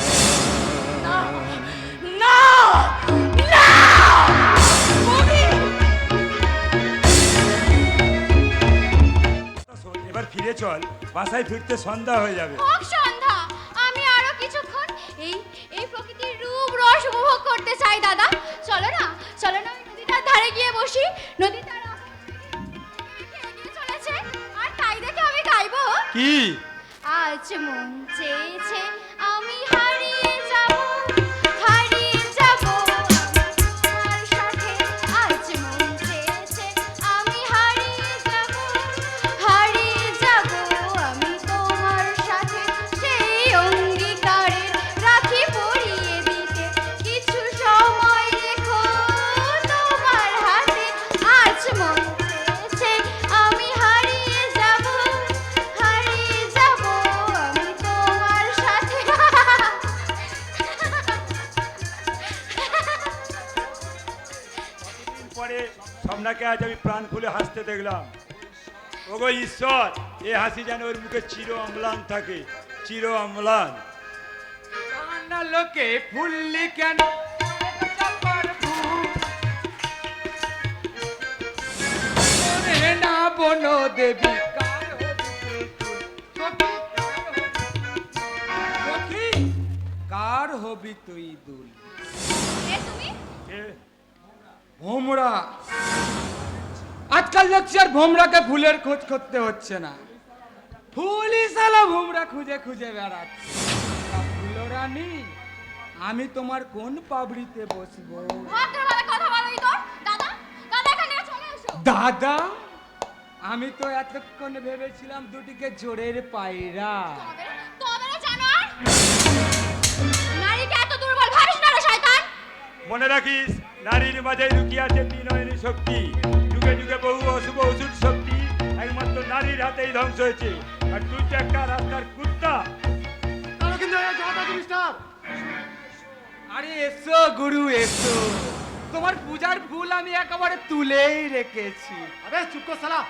এবার ফিরে চল, বাসায় ফিরতে সন্ধ্যা হয়ে যাবে।
হোক সন্ধ্যা, আমি আরো কিছুক্ষণ এই প্রকৃতির রূপ রস উপভোগ করতে চাই দাদা। চলো না ওই নদীটার ধারে গিয়ে বসি। নদীটা এগিয়ে চলেছে, আর তাই দেখে আমি গাইবো
কি?
আজ মন চেয়েছে আমি হারিয়ে যাব তোমার সাথে। আজ মন চেয়েছে আমি হারিয়ে যাব আমি তোমার সাথে। সেই অঙ্গীকারের রাখি পরিয়ে দিতে কিছু সময় রেখো তোমার হাতে। আজ মন চেয়েছে আমি হারিয়ে যাব আমি তোমার সাথে।
পরে স্বপ্নাকে আজ আমি প্রাণ খুলে হাসতে দেখলাম। ওগো ঈশ্বর, এ হাসি যেন ওর মুখে চির অম্লান থাকে, চির অম্লান।
কান্না লোকে ফুললি কেন না বন দেবী কার হবি তুই দুল।
এ তুমি
ভোমরা, আজকাল দেখছি আর ভোমরাকে ফুলের খোঁজ করতে হচ্ছে না, ফুলই সালা ভোমরা খুঁজে খুঁজে বেড়াচ্ছে। তা ফুলো রানী, আমি তোমার কোন পাবড়িতে বসবো?
ভদ্রভাবে কথা বলো ইগর। দাদা, দাদা এখানে চলে এসো।
দাদা, আমি তো এতক্ষণ ভেবেছিলাম দুটিকে জোরের পায়রা।
তবে না জানোয়ার, নারীকে এত দুর্বল ভাবিস না রে শয়তান।
মনে রাখিস, নারীর মাঝে লুকিয়ে আছে তিনয়নী শক্তি। যুগে যুগে বহু অশুভ ওষুধ শক্তি একমাত্র নারীর হাতেই ধ্বংস হয়েছে। আর তুই তো একটা রাস্তার কুত্তা।
তাহলে কিন্তু এই জগৎ জিনিসটার
আরে এসো গুরু এসো, তোমার পূজার ফুল আমি একেবারে তুলেই রেখেছি।
আরে চুপ কর শালা।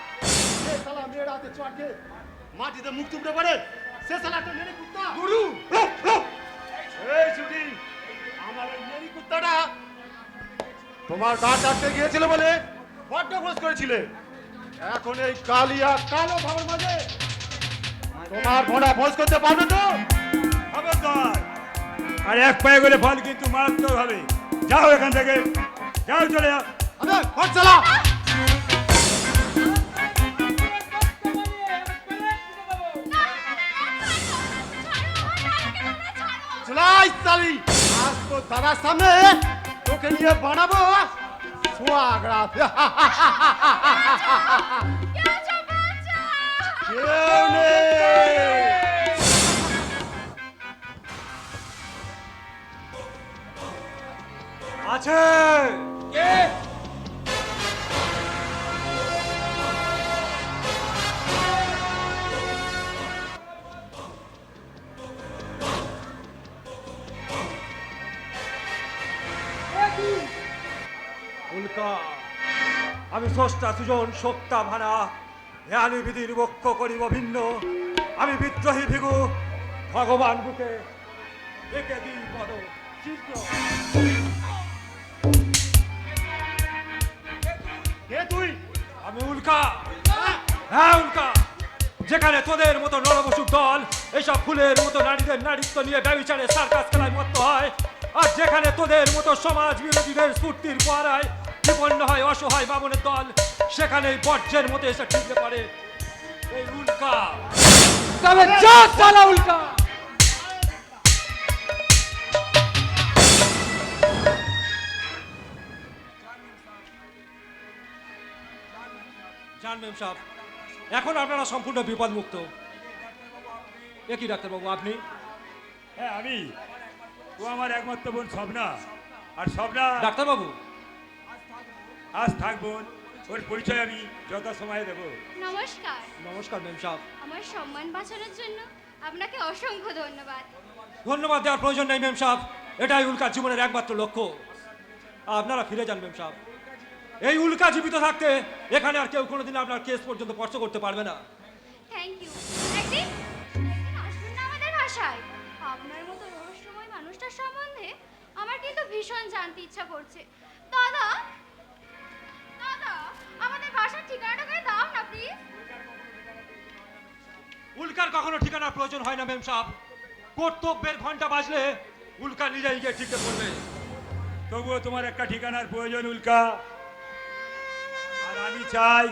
সে শালা মেয়ের হাতে চড়কে মাটিতে মুখ টুকরে পড়ে, সে শালা একটা মেরে কুত্তা।
গুরু,
এই ছুটি, আমার ওই মেরি কুত্তাটা তোমার গা চাটতে গিয়েছিল বলে বড্ড খোঁজ করেছিলে। এখন এই কালিয়া কালো ভাবের মাঝে তোমার ঘোড়া ভোজ করতে পারবে তো?
খবরদার! আর এক পায়ে করে ফল কিন্তু মারাত্মক হবে। যাও এখান থেকে, যাও, চলে যাও।
আরে হট শালা। চলাই সালি, আজ তো দাদার সামনে তোকে নিয়ে বানাবো সোয়াগড়া। কেউ নেই।
আছে
কে?
উল্কা, আমি স্রষ্টা সুজন সত্তা ভানা জ্ঞানী বিধির বক্ষ করিব ভিন্ন। আমি বিদ্রোহী ভিগু ভগবান বুকে একে দিই পদ চিত্র।
কে তুই?
আমি উল্কা। হ্যাঁ উল্কা, যেখানে তোদের মতো নরবসুর দল এইসব ফুলের মতো নারীদের নারীত্ব নিয়ে ব্যবিচারে সার্কাস খেলায় মত্ত হয়, আর যেখানে তোদের মতো সমাজ বিরোধীদের স্ফূর্তির পরায় বিপন্ন হয় অসহায় বামনের দল, সেখানেই বর্জ্যের মতো এসে ঠিকতে পারে এই উল্কা।
তবে যা শালা উল্কা।
জানবেন সাহেব, এখন আপনারা সম্পূর্ণ বিপদমুক্ত। একই ডাক্তারবাবু আপনি?
হ্যাঁ আমি। ও আমার একমাত্র বোন স্বপ্না। আর স্বপ্না
ডাক্তারবাবু,
আজ থাকবো, ওর পরিচয় আমি যথাসময়ে দেবো।
নমস্কার।
নমস্কার ম্যাম সাহেব।
আমার সম্মান বাঁচানোর জন্য আপনাকে অসংখ্য ধন্যবাদ।
ধন্যবাদ দেওয়ার প্রয়োজন নেই ম্যাম সাহেব, এটাই উল্কার জীবনের একমাত্র লক্ষ্য। আপনারা ফিরে যান ম্যাম সাহেব। এই উল্কা জীবিত থাকতে এখানে আর কেউ কোনোদিন আপনার কেস পর্যন্ত স্পর্শ করতে পারবে না।
Thank you. একদিন আসুন না আমাদের ভাষায়। আপনার মতো রহস্যময় মানুষটার সম্বন্ধে আমার কিন্তু ভীষণ জানতে ইচ্ছা করছে। দাদা, দাদা, আমাদের বাসার ঠিকানাটা করে দাও না প্লিজ।
উল্কার কখনো ঠিকানার প্রয়োজন হয় না ম্যাম সাহেব। কর্তব্যের ঘন্টা বাজলে উল্কা নিজেই গিয়ে ঠিকতে করবে।
তবুও তোমার একটা ঠিকানার প্রয়োজন উল্কা। আর আমি চাই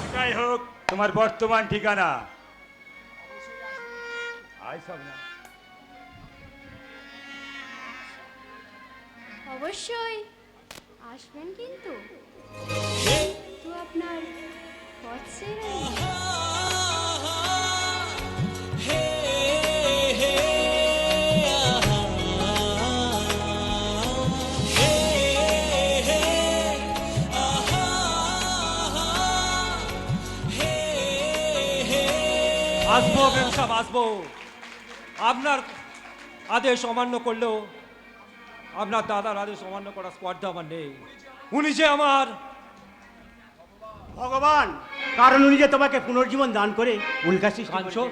এটাই হোক তোমার বর্তমান ঠিকানা। আই সব না।
অবশ্যই আসবেন কিন্তু তো আপনার পথ ছেড়ে।
আসবো ম্যাম সাহেব, আসবো। আপনার আদেশ অমান্য করলেও আপনার দাদার আদেশ অমান্য করার স্পর্ধা আমার নেই। উনি যে আমার
ভগবান, কারণ উনি যে তোমাকে পুনর্জীবন দান করে উল্কা সৃষ্টি
কাঞ্চ।
করেছেন।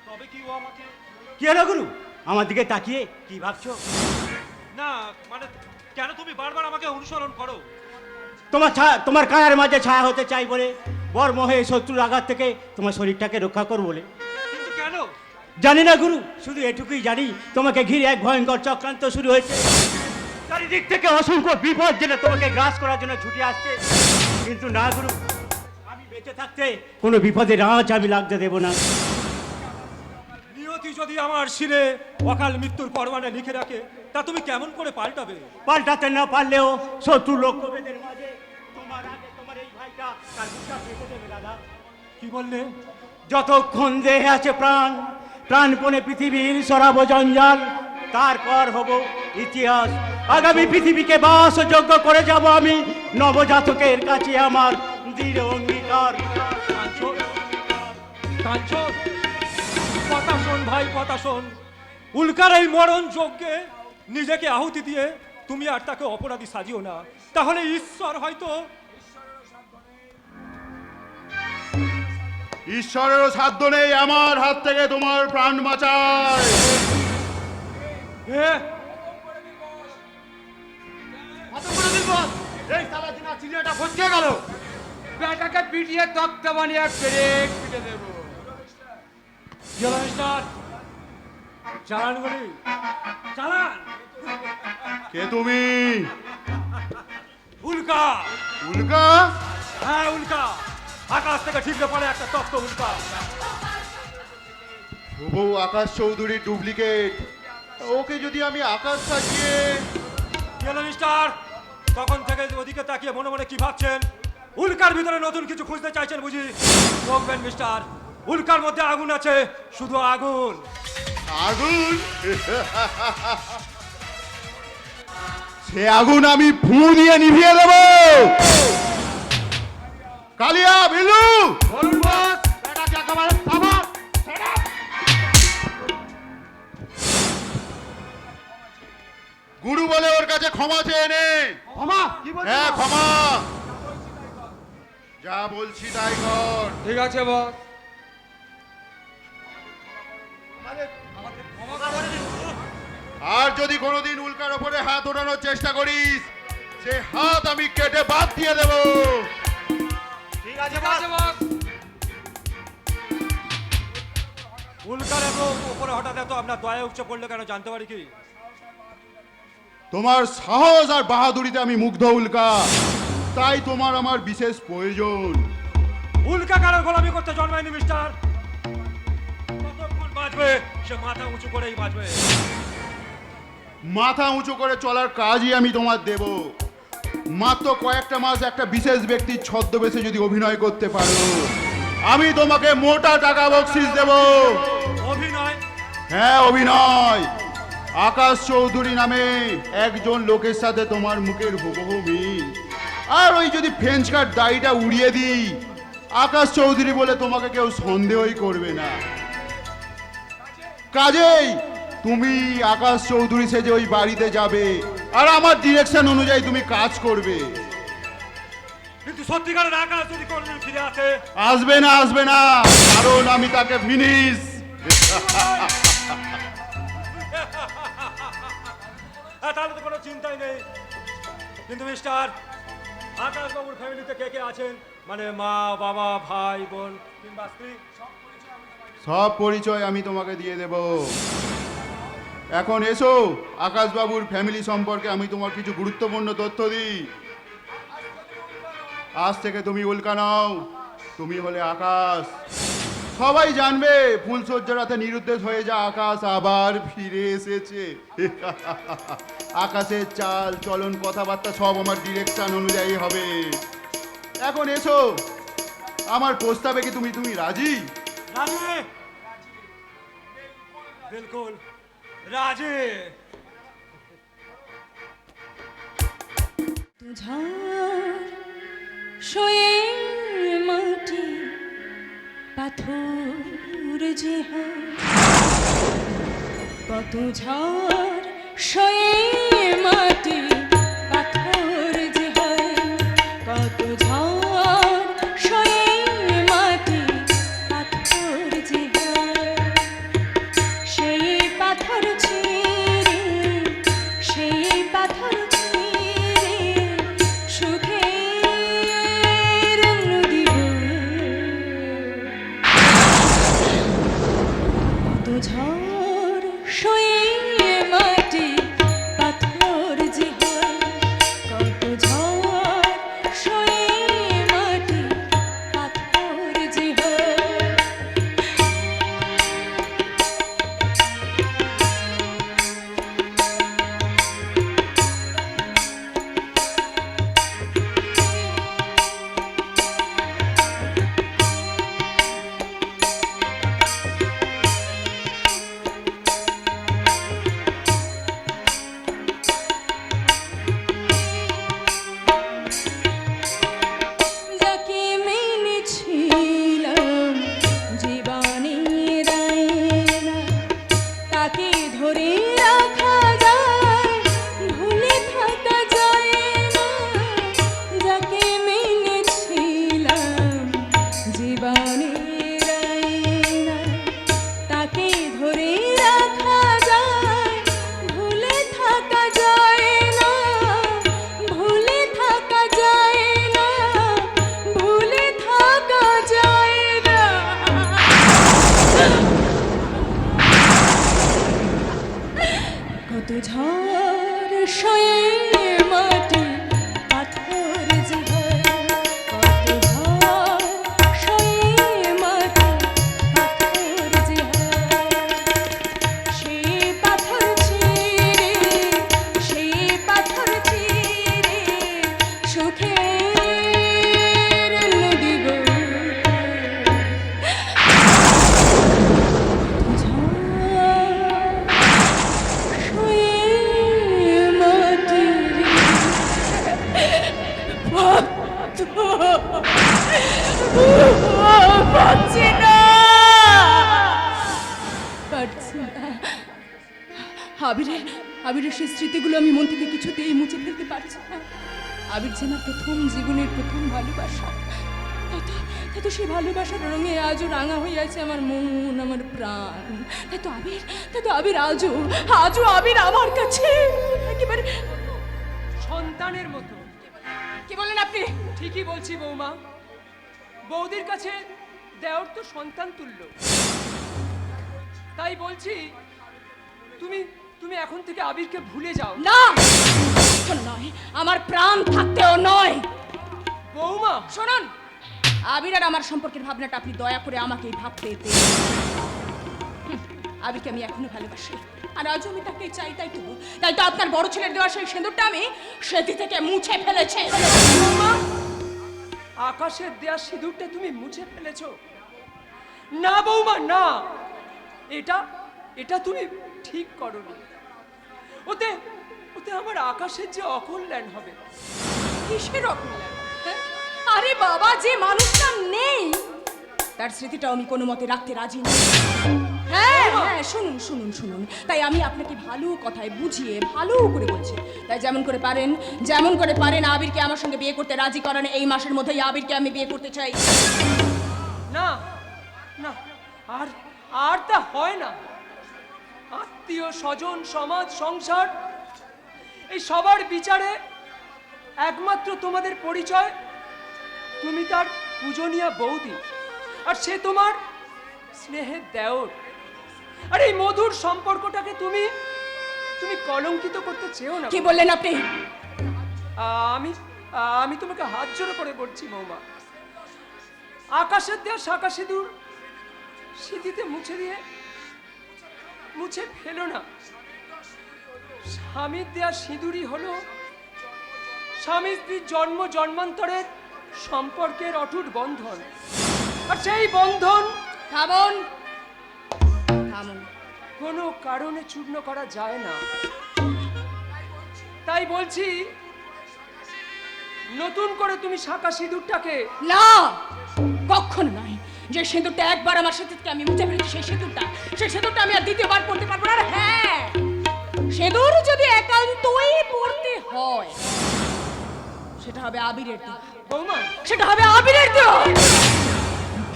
তবে কি ও আমাকে
কি হলো গুরু, আমার দিকে তাকিয়ে কি ভাবছো?
না মানে কেন তুমি বারবার আমাকে অনুসরণ করো?
তোমার কায়ার মাঝে ছায়া হতে চাই বলে, বর মোহে শত্রুর আঘাত থেকে তোমার শরীরটাকে রক্ষা করবো বলে।
কিন্তু
জানি না গুরু, শুধু এটুকুই জানি তোমাকে ঘিরে এক ভয়ঙ্কর চক্রান্ত শুরু হয়েছে। চারিদিক থেকে অসংখ্য বিপদ যেন তোমাকে গ্রাস করার জন্য ছুটে আসছে। কিন্তু না গুরু, আমি বেঁচে থাকতে কোনো বিপদের আঁচ আমি লাগতে দেব না।
নিয়তি যদি আমার শিরে অকাল মৃত্যুর পরমানে লিখে রাখে, তা তুমি কেমন করে পাল্টাবে?
পাল্টাতে না পারলেও শত্রু লক্ষ্যভেদের মাঝে তোমার আগে তোমার এই ভাইটা তার বিশ্বাস রেখে দেবে দাদা।
কি বললে?
যতক্ষণ দেহে আছে প্রাণ, প্রাণপণে পৃথিবীর সরাব জঞ্জাল, তারপর হব ইতিহাস। আগামী পৃথিবীকে বাসযোগ্য করে যাব আমি, নবজাতকের কাছে আমার দৃঢ় অঙ্গীকার।
কাঞ্চন, কথা শোন ভাই, কথা শোন। উল্কার এই মরণ যজ্ঞে নিজেকে আহুতি দিয়ে তুমি আর তাকে অপরাধী সাজিও না, তাহলে ঈশ্বর হয়তো।
ঈশ্বরেরও সাধ্য নেই আমার হাত থেকে তোমার প্রাণ বাঁচায়।
এই সালা দিনা চিড়িয়াটা ফসকে গেল।
বেটাকে পিটিয়ে তক্তা বানিয়ে পেরেক পিটে দেবো।
চালান বলি, চালান।
কে তুমি?
উল্কা।
উল্কা?
হ্যাঁ উল্কা, আকাশ থেকে ঠিকরে পড়ে একটা তপ্ত উল্কা।
বউ আকাশ চৌধুরীর ডুপ্লিকেট। ওকে যদি আমি আকাশ সাজিয়ে।
মিস্টার, তখন থেকে ওদিকে তাকিয়ে মনে মনে কি ভাবছেন? উল্কার ভিতরে নতুন কিছু খুঁজতে চাইছেন বুঝি? দেখবেন মিস্টার, উল্কার মধ্যে আগুন আছে, শুধু আগুন।
আগুন? সে আগুন আমি ফু দিয়ে নিভিয়ে দেব। কালিয়া, বিলু,
বলুন বস, বেটাকে একেবারে থামা।
গুরু বলে ওর কাছে ক্ষমা চেয়ে নে।
ক্ষমা? কি বলছিস?
হ্যাঁ ক্ষমা। যা বলছি তাই কর।
ঠিক আছে বস।
আর যদি কোনোদিন উল্কার ওপরে হাত ওঠানোর চেষ্টা করিস, সে হাত আমি কেটে বাদ দিয়ে দেব।
ঠিক আছে বস।
উল্কার এত উপরে হঠাৎ এত আপনার দয়া উচ্চ পড়লে কেন জানতে পারি কি?
তোমার সাহস আর বাহাদুরিতে আমি মুগ্ধ উল্কা, তাই তোমার আমার বিশেষ প্রয়োজন।
উল্কা কারোর গোলামি করতে জন্মায়নি মিস্টার। কতক্ষণ বাঁচবে সে মাথা উঁচু করেই বাঁচবে।
মাথা উঁচু করে চলার কাজই আমি তোমার দেব। মাত্র কয়েকটা মাস একটা বিশেষ ব্যক্তির ছদ্মবেশে যদি অভিনয় করতে পারো, আমি তোমাকে মোটা টাকা বকশিস দেব।
অভিনয়?
হ্যাঁ অভিনয়। আকাশ চৌধুরী নামে একজন লোকের সাথে তোমার মুখের হুবহু মিল। আর ওই যদি ফ্রেঞ্চ কাট দাড়িটা উড়িয়ে দিই, আকাশ চৌধুরী বলে তোমাকে কেউ সন্দেহই করবে না। কাজেই তুমি আকাশ চৌধুরী সেজে ওই বাড়িতে যাবে, আর আমার ডিরেকশন অনুযায়ী তুমি কাজ করবে।
কিন্তু সত্যিকারের আকাশ যদি কোনদিন ফিরে আসে?
আসবে না, আসবে না, কারণ আমি তাকে ফিনিশ।
তাহলে তো কোনো চিন্তাই নেই। কিন্তু মিস্টার, আকাশবাবুর ফ্যামিলিতে কে কে আছেন? মানে মা, বাবা, ভাই, বোন কিংবা স্ত্রী?
সব পরিচয় আমি তোমাকে দিয়ে দেব। এখন এসো, আকাশবাবুর ফ্যামিলি সম্পর্কে আমি তোমার কিছু গুরুত্বপূর্ণ তথ্য দিই। আজ থেকে তুমি উল্কা নাও, তুমি হলে আকাশ। সবাই জানবে ফুলসজ্জার রাতে নিরুদ্দেশ হয়ে যা আকাশ আবার ফিরে এসেছে। আকাশের চাল চলন কথাবার্তা সব আমার ডিরেকশন অনুযায়ী হবে। এখন এসো, আমার প্রস্তাবে কি তুমি রাজি?
রাজি, বিলকুল রাজি।
ঝড় শোয়ে মাটি পাথর যে হয়, কত ঝড় শোয়ে মাটি পাথর যে হয়, কত ঝড় শোয়ে মাটি পাথর যে হয়, সেই পাথর ছিঁড়ে, সেই পাথর ছিঁড়ে সুখের নদী বয়ে, কত ঝড় ঝড় সয়ে মাটি পাথর যে হয়, কত ঝড় সয়ে মাটি পাথর যে হয়, সে পাথর চিরে সুখের নদী গো পারছি না। আবিরের সেই স্মৃতিগুলো আমি মন থেকে কিছুতেই মুছে ফেলতে পারছি না। আবির যে আমার প্রথম জীবনের প্রথম ভালোবাসা, তাই তো সেই ভালোবাসার রঙে আজও রাঙা হয়ে আছে আমার মন, আমার প্রাণ। তাই তো আবির আজও আবির আমার কাছে একেবারে
সন্তানের মতো।
কি বলেন আপনি?
ঠিকই বলছি বৌমা, বৌদির কাছে দেওর তো সন্তান তুল্য। তাই বলছি তুমি এখন থেকে আবিরকে ভুলে যাও।
না, এখনো নয়, আমার প্রাণ থাকতেও নয়।
বৌমা
শুনুন, আবির আর আমার সম্পর্কের ভাবনাটা আপনি দয়া করে আমাকেই ভাবতে দিন। আবিরকে আমি এখনো ভালোবাসি, আর আজও আমি তাকে চাই। তাই তো আপনার বড় ছেলের দেওয়া সেই সিঁদুরটা আমি স্মৃতি থেকে মুছে ফেলেছি।
বৌমা, আকাশের দেয়া সিঁদুরটা তুমি মুছে ফেলেছো? না বৌমা না, এটা তুমি ঠিক করোনি। ওতে আমার আকাশের যে অকল্যাণ হবে।
কিসের অকল্যাণ? আরে বাবা, যে মানুষটা নেই তার স্মৃতিটাও আমি কোনো মতে রাখতে রাজি না। হ্যাঁ, শুনুন, তাই আমি আপনাকে ভালো কথায় বুঝিয়ে ভালো করে বলছি। তাই যেমন করে পারেন আবিরকে আমার সঙ্গে বিয়ে করতে রাজি করান। এই মাসের মধ্যেই আবিরকে আমি বিয়ে করতে চাই।
না না, আর তা হয় না। আত্মীয় স্বজন, সমাজ, সংসার, এই সবার বিচারে একমাত্র তোমাদের পরিচয় তুমি তার পূজনীয়া বৌদি, আর সে তোমার স্নেহের দেওর। আর এই মধুর সম্পর্কটাকে তুমি কলঙ্কিত করতে চেও না।
কি বললেন আপনি?
আমি তোমাকে হাত জোড়ো করে বলছি বৌমা, আকাশের দেওয়া শাঁখা সিঁদুর স্মৃতিতে মুছে ফেলো না। স্বামীর দেওয়া সিঁদুরই হলো স্বামী স্ত্রীর জন্ম জন্মান্তরের সম্পর্কের অটুট বন্ধন, আর সেই বন্ধন
থামুন,
কোনো কারণে চূর্ণ করা যায় না। তাই বলছি, নতুন করে তুমি শাঁখা সিঁদুরটাকে
না, কখনো নয়। যে সিঁদুরটা একবার আমার সাথে আমি মুছে ফেলেছি, সেই সিঁদুরটা আমি আর দ্বিতীয়বার পড়তে পারবো না। হ্যাঁ, সিঁদুর যদি একান্তই পড়তে হয় সেটা হবে আবিরের দেওয়া।
বৌমা,
সেটা হবে আবিরের দেওয়া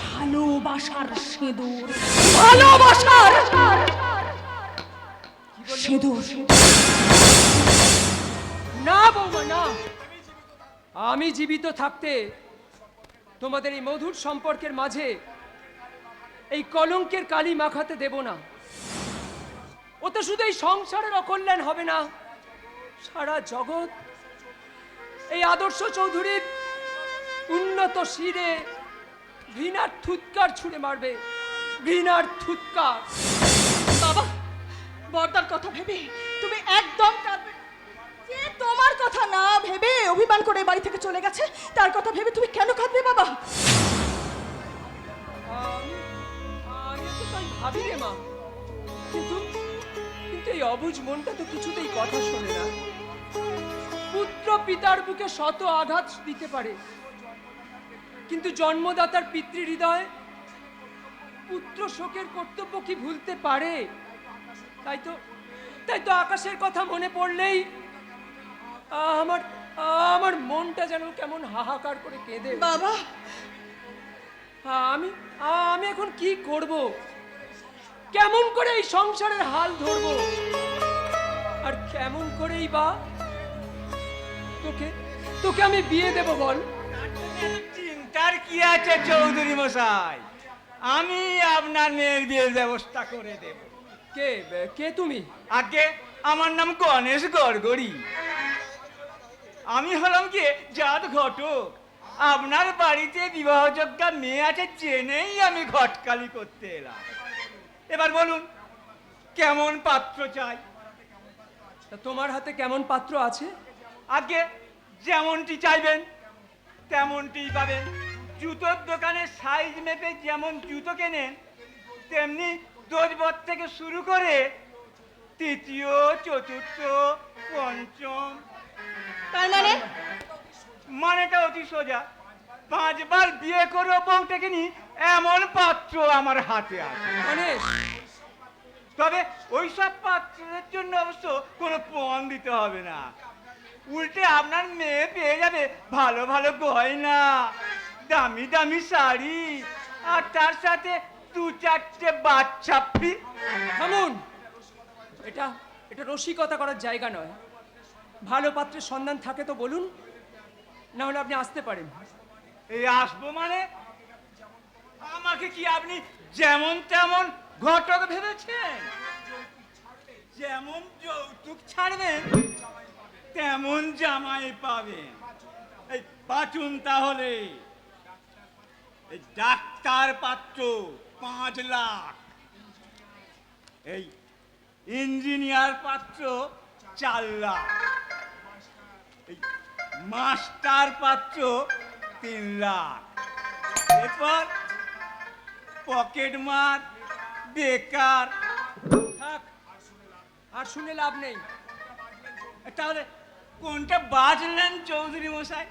ভালোবাসার সিঁদুর, ভালোবাসার সিঁদুর।
না বৌমা না, আমি জীবিত থাকতে তোমাদের এই মধুর সম্পর্কের মাঝে এই কলঙ্কের কালি মাখাতে দেব না। ওতে শুধু এই সংসারের অকল্যাণ হবে না, সারা জগৎ এই আদর্শ চৌধুরীর উন্নত শিরে ঘৃণার থুৎকার ছুঁড়ে মারবে, ঘৃণার থুৎকার।
বাবা, বর্দার কথা ভেবে তুমি একদম কাঁদবে। যে তোমার কথা না ভেবে অভিমান করে বাড়ি থেকে চলে গেছে, তার কথা ভেবে তুমি কেন কাঁদবে বাবা?
আমি তো তাই ভাবি রে মা, কিন্তু এই অবুঝ মনটা তো কিছুতেই কথা শোনে না। পুত্র পিতার বুকে শত আঘাত দিতে পারে, কিন্তু জন্মদাতার পিতৃ হৃদয় পুত্র শোকের কর্তব্য কি ভুলতে পারে? তাই তো আকাশের কথা মনে পড়লেই আমার মনটা যেন কেমন হাহাকার করে কেঁদে।
বাবা,
আমি এখন কি করব? কেমন করে এই সংসারের হাল ধরবো? আর কেমন করেই বা তোকে আমি বিয়ে দেব বল?
চিন্তার কি আছে চৌধুরী মশাই, আমি আপনার মেয়ের বিয়ের ব্যবস্থা করে দেব।
কে তুমি?
আমার নাম গণেশ গড়গড়ি। আমি হলাম কি জাত ঘটক। আপনার বাড়িতে বিবাহযোগ্য মেয়ে আছে জেনেই আমি ঘটকালি করতে এলাম। এবার বলুন কেমন পাত্র চাই?
তা তোমার হাতে কেমন পাত্র আছে?
আগে যেমনটি চাইবেন তেমনটি পাবেন। জুতোর দোকানে সাইজ মেপে যেমন জুতো কেনেন তেমনি দোজবর থেকে শুরু করে তৃতীয়, চতুর্থ, পঞ্চম।
তার মানে
মানেটা অতি সোজা। 5 বার বিয়ে করে বউটাকে নি এমন পাত্র আমার হাতে আছে।
গণেশ,
তবে ওইসব পাত্রের জন্য অবশ্য কোনো পণ দিতে হবে না। উল্টে আপনার মেয়ে পেয়ে যাবে ভালো ভালো গয়না, দামি দামি শাড়ি, আর তার সাথে 2-4টে বাচ্চা ফ্রি।
থামুন। এটা এটা রসিকতা করার জায়গা নয়। ভালো পাত্রের সন্ধান থাকে তো বলুন, না হলে আপনি আসতে পারেন।
এই আসবো মানে? আমাকে কি আপনি যেমন তেমন ঘটক ভেবেছেন? যেমন যৌতুক ছাড়বেন তেমন জামাই পাবেন। এই বাঁচুন তাহলে। এই ডাক্তার পাত্র 5 লাখ, এই ইঞ্জিনিয়ার পাত্র 4 লাখ, এই মাস্টার পাত্র 3 লাখ। এরপর পকেট মার, বেকার।
থাক, আর শুনে লাভ নেই।
তাহলে কোনটা বাজলেন চৌধুরী মশাই?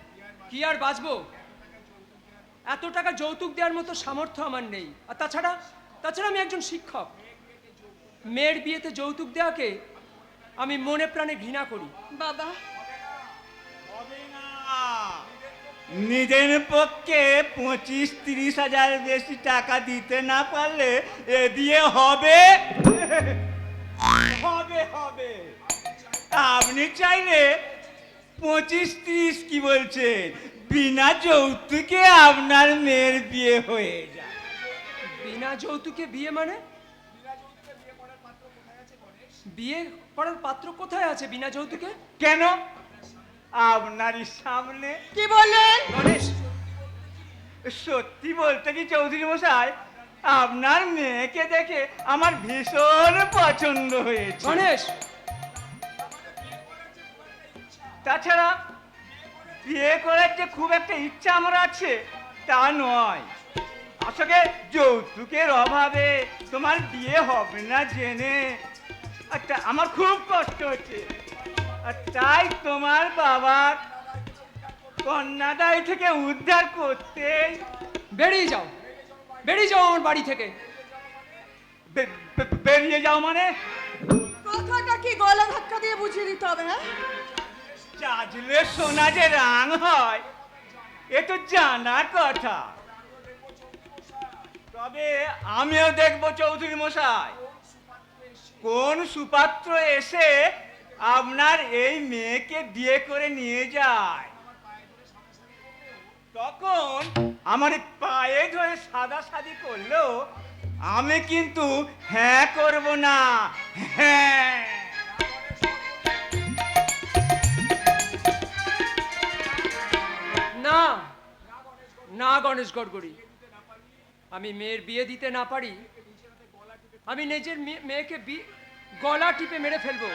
কি আর বাঁচবো? এত টাকা যৌতুক দেওয়ার মতো সামর্থ্য আমার নেই। আর তাছাড়া আমি একজন শিক্ষক। মেয়ের বিয়েতে যৌতুক দেওয়াকে আমি মনে প্রাণে ঘৃণা করি।
বাবা,
হবে না। নিজের পক্ষে 25-30 হাজার বেশি টাকা দিতে না পারলে এ দিয়ে হবে? হবে হবে। আপনি চাইলে 25-30 কি বলছেন, বিনা যৌতুকে আপনার মেয়ের বিয়ে হয়ে যায়।
বিনা যৌতুকে বিয়ে মানে? বিয়ে করার পাত্র কোথায় আছে বিনা যৌতুকে?
কেন? আপনারই সামনে।
কি বললেন?
গণেশ,
সত্যি বলতে কি চৌধুরী মশাই, আপনার মেয়েকে দেখে আমার ভীষণ পছন্দ হয়েছে।
গণেশ,
তাছাড়া বিয়ে করার যে খুব একটা ইচ্ছা আমার আছে তা নয়। আসলে যৌতুকের অভাবে তোমার বিয়ে হবে না জেনে একটা আমার খুব কষ্ট হচ্ছে। আর তাই তোমার বাবার কন্যাদায় থেকে উদ্ধার করতে
বেরিয়ে যাও, বেরিয়ে যাও আমার বাড়ি থেকে।
বেরিয়ে যাও মানে?
কথাটা কি গলা ধাক্কা দিয়ে বুঝিয়ে দিতে হবে? হ্যাঁ,
চাজলে সোনা যে রাং হয় এ তো জানা কথা। তবে আমিও দেখবো চৌধুরী মশাই কোন সুপাত্র এসে আপনার এই মেয়েকে বিয়ে করে নিয়ে যায়। তখন আমার পায়ে ধরে সাদাসাদি করলেও আমি কিন্তু হ্যাঁ করব না। হ্যাঁ।
না না গণেশ গড়গড়ি, আমি মেয়ের বিয়ে দিতে না পারি। আমি নিজের মেয়েকে গলা টিপে মেরে ফেলবো,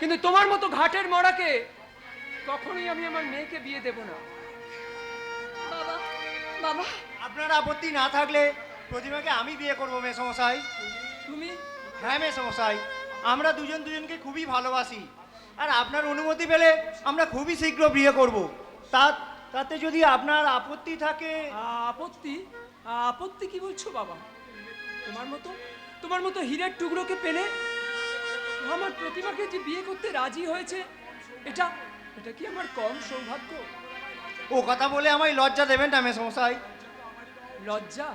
কিন্তু তোমার মতো ঘাটের মরাকে কখনোই আমি আমার মেয়েকে বিয়ে দেব না।
বাবা, বাবা,
আপনার আপত্তি না থাকলে প্রতিমাকে আমি বিয়ে করবো মেসমশাই।
তুমি?
হ্যাঁ মেসমশাই, আমরা দুজনকে খুবই ভালোবাসি। আর আপনার অনুমতি পেলে আমরা খুবই শীঘ্র বিয়ে করব। তাতে যদি আপনার আপত্তি থাকে।
আপত্তি? আপত্তি কি বলছো বাবা? তোমার মতো হীরের টুকরোকে পেলে আমার প্রতিমাকে যে বিয়ে করতে রাজি হয়েছে, এটা কি আমার কম সৌভাগ্য?
ও কথা বলে আমায় লজ্জা দেবেন না মেসমশাই।
লজ্জা?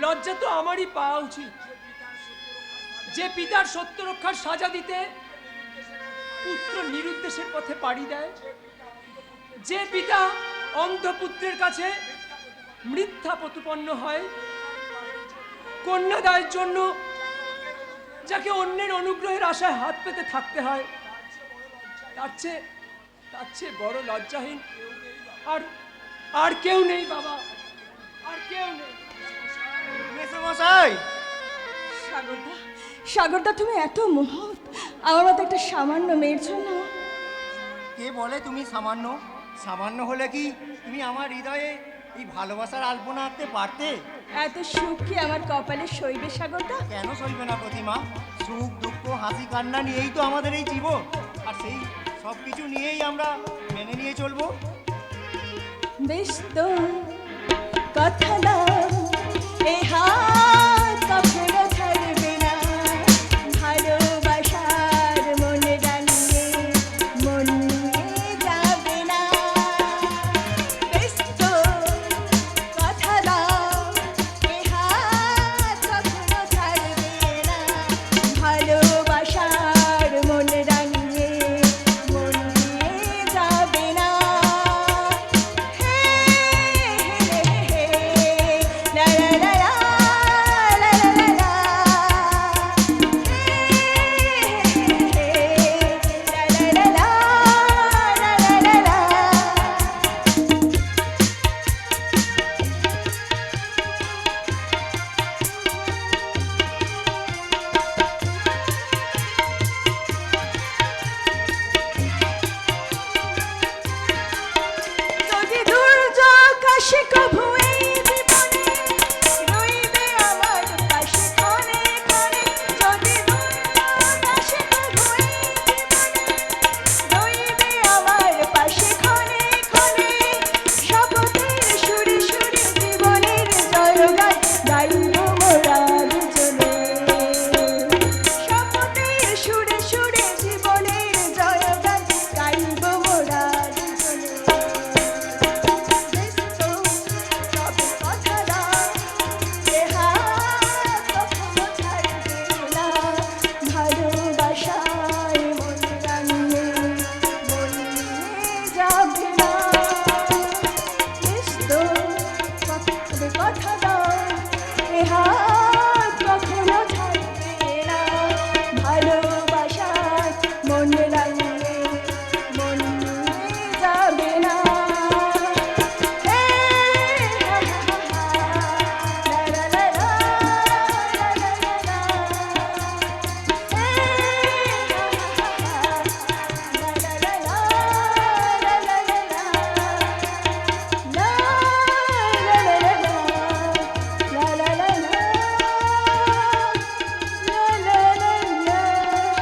লজ্জা তো আমারই পাওয়া উচিত। যে পিতার সত্য রক্ষার সাজা দিতে পুত্র নিরুদ্দেশের পথে পাড়ি দেয়, যে পিতা অন্ধ পুত্রের কাছে মিথ্যা প্রতিপন্ন হয়, কন্যাদায়ের জন্য যাকে অন্যের অনুগ্রহের আশায় হাত পেতে থাকতে হয়, তার চেয়ে বড় লজ্জাহীন আর কেউ নেই বাবা, আর কেউ নেই।
মেসোমশাই,
সাগরদা, সাগরদা, তুমি এত মহৎ আমার মতো একটা সামান্য মেয়ের জন্য।
কে বলে তুমি সামান্য? সামান্য হলে কি তুমি আমার হৃদয়ে এই ভালোবাসার আলপনা আঁকতে পারতে?
এত সুখ কি আমার কপালে সইবে সাগরদা?
কেন সইবে না প্রতিমা? সুখ দুঃখ হাসি কান্না নিয়েই তো আমাদের এই জীবন, আর সেই সব কিছু নিয়েই আমরা মেনে নিয়ে চলবো।
বেশ তো কথা দাও, এ হা